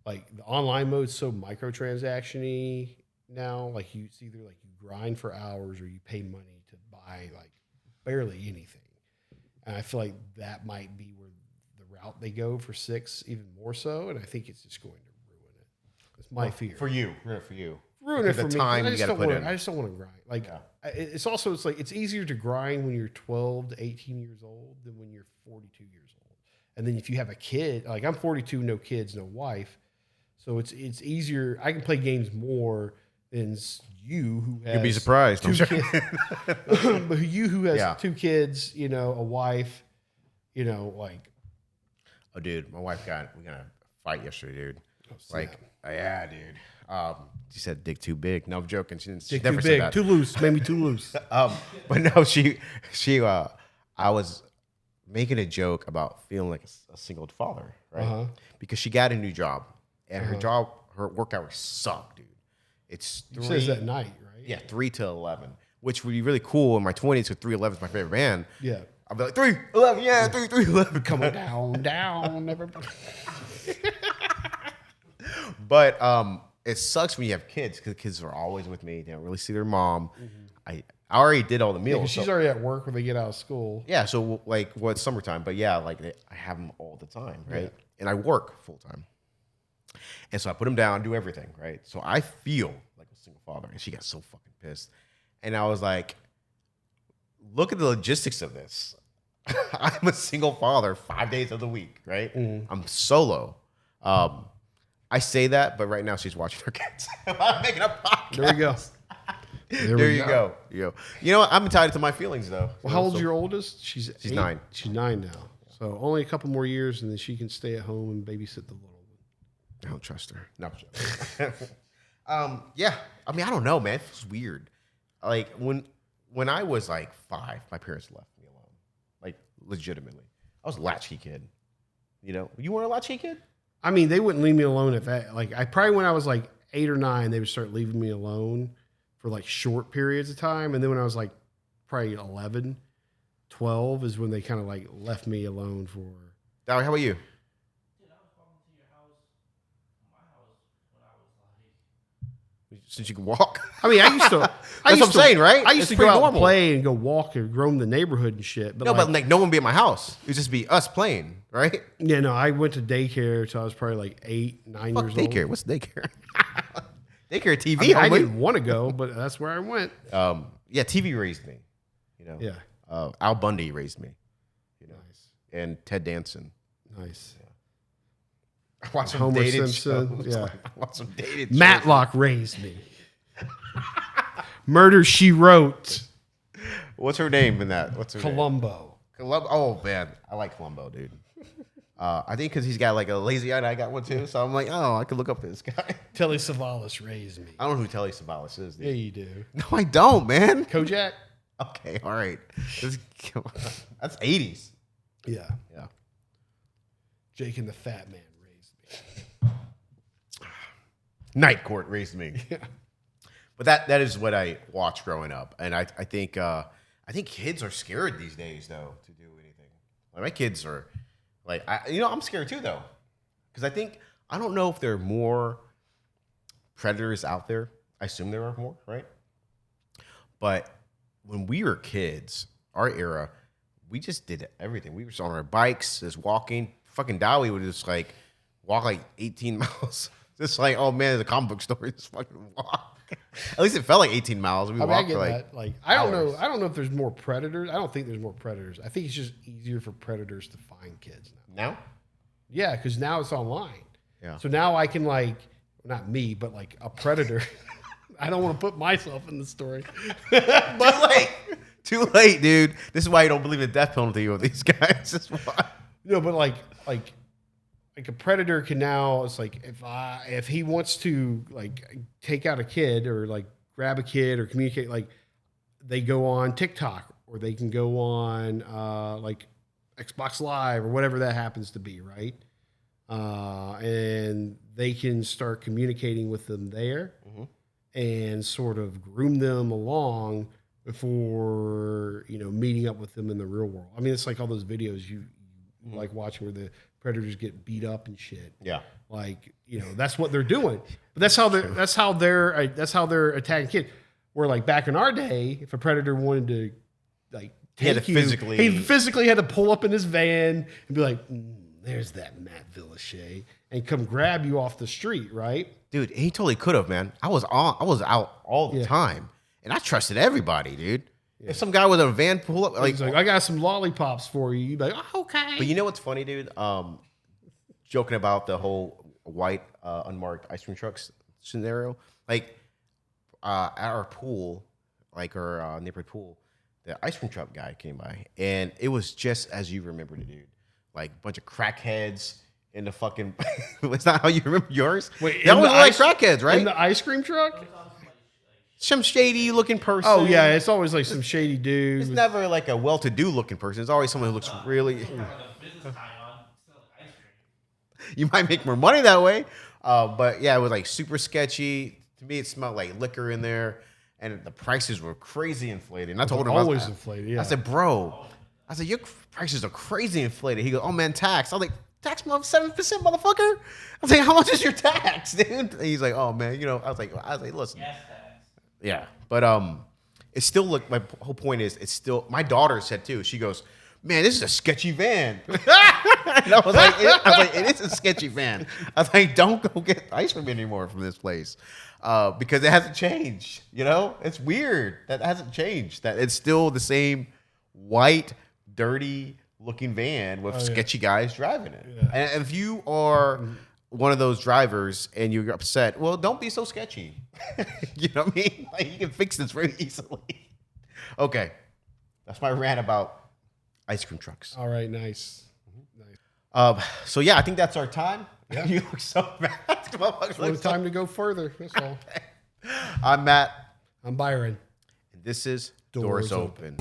[SPEAKER 2] like the online mode's so microtransaction-y now. Like, it's either like you grind for hours or you pay money to buy like barely anything. And I feel like that might be where the route they go for 6 even more so. And I think it's just going to ruin it. It's my fear.
[SPEAKER 1] For you.
[SPEAKER 2] Ruin it for me.
[SPEAKER 1] Time you got to put in.
[SPEAKER 2] I just don't want to grind. Like, it's also, it's like, it's easier to grind when you're 12 to 18 years old than when you're 42 years old. And then if you have a kid, like I'm 42, no kids, no wife. So it's easier. I can play games more than you who has.
[SPEAKER 1] You'd be surprised.
[SPEAKER 2] Two kids. But you who has 2 kids, you know, a wife, you know, like.
[SPEAKER 1] Oh, dude, my wife we got in a fight yesterday, dude.
[SPEAKER 2] Oh,
[SPEAKER 1] like, yeah, dude. She said dick too big. No, I'm joking. She
[SPEAKER 2] Dick
[SPEAKER 1] never
[SPEAKER 2] too
[SPEAKER 1] said
[SPEAKER 2] big,
[SPEAKER 1] that.
[SPEAKER 2] too loose, maybe too loose.
[SPEAKER 1] But no, I was making a joke about feeling like a single father, right? Because she got a new job, and her work hours suck, dude. It's 3.
[SPEAKER 2] It says at night, right?
[SPEAKER 1] Yeah, 3 to 11, which would be really cool in my 20s. Because 3:11 is my favorite band.
[SPEAKER 2] Yeah.
[SPEAKER 1] I'll be like 3:11, yeah, 3:11,
[SPEAKER 2] Coming down, everybody.
[SPEAKER 1] But it sucks when you have kids because kids are always with me. They don't really see their mom. I already did all the meals.
[SPEAKER 2] She's already at work when they get out of school.
[SPEAKER 1] Yeah, so like, it's summertime, but yeah, like I have them all the time, right?
[SPEAKER 2] Yeah.
[SPEAKER 1] And I work full time, and so I put them down, do everything, right? So I feel like a single father, and she got so fucking pissed, and I was like, "Look at the logistics of this. I'm a single father 5 days of the week, right? I'm solo." I say that, but right now she's watching her kids. I'm making a podcast.
[SPEAKER 2] There we go.
[SPEAKER 1] There you go. You know what? I'm entitled to my feelings, though.
[SPEAKER 2] Well, how old's your oldest? She's 8?
[SPEAKER 1] 9.
[SPEAKER 2] She's 9 now. So only a couple more years, and then she can stay at home and babysit the little one.
[SPEAKER 1] I don't trust her. No. Yeah. I mean, I don't know, man. It feels weird. Like when I was like 5, my parents left me alone. Like, legitimately, I was a latchkey kid. You know, you weren't a latchkey kid?
[SPEAKER 2] I mean, they wouldn't leave me alone if that. Like, I probably when I was like 8 or 9, they would start leaving me alone for like short periods of time, and then when I was like probably 11, 12 is when they kind of like left me alone for.
[SPEAKER 1] Dolly, how about you?
[SPEAKER 4] Dude, I was walking to your house, my house, when I was like.
[SPEAKER 1] Since you can walk.
[SPEAKER 2] I mean, I used to.
[SPEAKER 1] That's what I'm saying, right?
[SPEAKER 2] I used
[SPEAKER 1] It's
[SPEAKER 2] to go
[SPEAKER 1] pretty
[SPEAKER 2] out
[SPEAKER 1] normal.
[SPEAKER 2] and play and go walk and roam the neighborhood and shit. But
[SPEAKER 1] No, but like no one would be at my house. It would just be us playing, right?
[SPEAKER 2] yeah, no, I went to daycare until I was probably like 8, 9
[SPEAKER 1] Fuck
[SPEAKER 2] years
[SPEAKER 1] daycare.
[SPEAKER 2] old.
[SPEAKER 1] What's daycare? Daycare TV.
[SPEAKER 2] I mean, I
[SPEAKER 1] homie.
[SPEAKER 2] didn't want to go, but that's where I went.
[SPEAKER 1] Yeah, TV raised me. You know.
[SPEAKER 2] Yeah.
[SPEAKER 1] Al Bundy raised me. You know.
[SPEAKER 2] Nice.
[SPEAKER 1] And Ted Danson.
[SPEAKER 2] Nice.
[SPEAKER 1] I watched some
[SPEAKER 2] Homer
[SPEAKER 1] dated
[SPEAKER 2] Simpson,
[SPEAKER 1] shows.
[SPEAKER 2] yeah.
[SPEAKER 1] I watched some dated shows.
[SPEAKER 2] Matlock raised me. Murder, She Wrote.
[SPEAKER 1] What's her name in that? What's her name?
[SPEAKER 2] Columbo.
[SPEAKER 1] Columbo. Oh man, I like Columbo, dude. I think because he's got like a lazy eye, and I got one too. So I'm like, oh, I could look up this guy.
[SPEAKER 2] Telly Savalas raised me.
[SPEAKER 1] I don't know who Telly Savalas is. Dude.
[SPEAKER 2] Yeah, you do.
[SPEAKER 1] No, I don't, man.
[SPEAKER 2] Kojak?
[SPEAKER 1] Okay, all right. That's 80s.
[SPEAKER 2] Yeah.
[SPEAKER 1] Yeah.
[SPEAKER 2] Jake and the Fat Man raised me.
[SPEAKER 1] Night Court raised me.
[SPEAKER 2] Yeah.
[SPEAKER 1] But that is what I watched growing up, and I think kids are scared these days though to do anything. Like my kids are like I'm scared too though, because I don't know if there are more predators out there. I assume there are more, right? But when we were kids, our era, we just did everything. We were just on our bikes, just walking. Fucking Dowie would just like walk like 18 miles. Just like, oh man, there's a comic book story. Just fucking walk. At least it felt like 18 miles. We
[SPEAKER 2] I
[SPEAKER 1] walked
[SPEAKER 2] get
[SPEAKER 1] for like
[SPEAKER 2] that. Like, I don't
[SPEAKER 1] hours.
[SPEAKER 2] know. I don't know if there's more predators. I don't think there's more predators. I think it's just easier for predators to find kids now.
[SPEAKER 1] Now?
[SPEAKER 2] Yeah, because now it's online.
[SPEAKER 1] Yeah.
[SPEAKER 2] So now I can not me, but like a predator. I don't want to put myself in the story.
[SPEAKER 1] Too late, dude. This is why you don't believe in the death penalty with these guys. That's why.
[SPEAKER 2] No, but like a predator can now. It's like if he wants to like take out a kid or like grab a kid or communicate, like they go on TikTok or they can go on like Xbox Live or whatever that happens to be, right? And they can start communicating with them there and sort of groom them along before meeting up with them in the real world. I mean, it's like all those videos you like watching where the predators get beat up and shit.
[SPEAKER 1] Yeah,
[SPEAKER 2] like that's what they're doing. But that's how they're attacking kids. Where like back in our day, if a predator wanted to like take you, he physically had to pull up in his van and be like, "There's that Matt Villachet," and come grab you off the street, right?
[SPEAKER 1] Dude, he totally could have, man. I was out all the time, and I trusted everybody, dude. If some guy with a van pull up,
[SPEAKER 2] like I got some lollipops for you, you'd be like, oh, okay.
[SPEAKER 1] But you know what's funny, dude? Joking about the whole white unmarked ice cream trucks scenario. Like at our pool, like our neighborhood pool, the ice cream truck guy came by, and it was just as you remembered it, dude. Like a bunch of crackheads in the fucking. It's not how you remember yours.
[SPEAKER 2] Wait,
[SPEAKER 1] that was like crackheads, right?
[SPEAKER 2] In the ice cream truck.
[SPEAKER 1] Some shady looking person.
[SPEAKER 2] Oh yeah, it's always like some shady dude.
[SPEAKER 1] It's never like a well-to-do looking person. It's always someone who looks really. You might make more money that way, but yeah, it was like super sketchy. To me, it smelled like liquor in there, and the prices were crazy inflated. And I told him
[SPEAKER 2] always inflated. Yeah.
[SPEAKER 1] I said, bro, your prices are crazy inflated. He goes, oh man, tax. I was like, tax 7%, motherfucker. I was like, how much is your tax, dude? And he's like, oh man, I was like, listen.
[SPEAKER 4] Yes,
[SPEAKER 1] Yeah, but it's still my whole point is it's still my daughter said too. She goes, "Man, this is a sketchy van." And I was like, "It is a sketchy van." I was like, "Don't go get ice cream anymore from this place because it hasn't changed. It's weird that it hasn't changed. That it's still the same white, dirty looking van with sketchy guys driving it. Yeah. And if you are one of those drivers and you're upset, well, don't be so sketchy. You know what I mean? Like, you can fix this very easily. Okay. That's my rant about ice cream trucks.
[SPEAKER 2] All right, nice. Nice.
[SPEAKER 1] So yeah, I think that's our time.
[SPEAKER 2] Yeah.
[SPEAKER 1] You look so mad.
[SPEAKER 2] It's time to go further. That's all.
[SPEAKER 1] I'm Matt.
[SPEAKER 2] I'm Byron.
[SPEAKER 1] And this is Doors Open.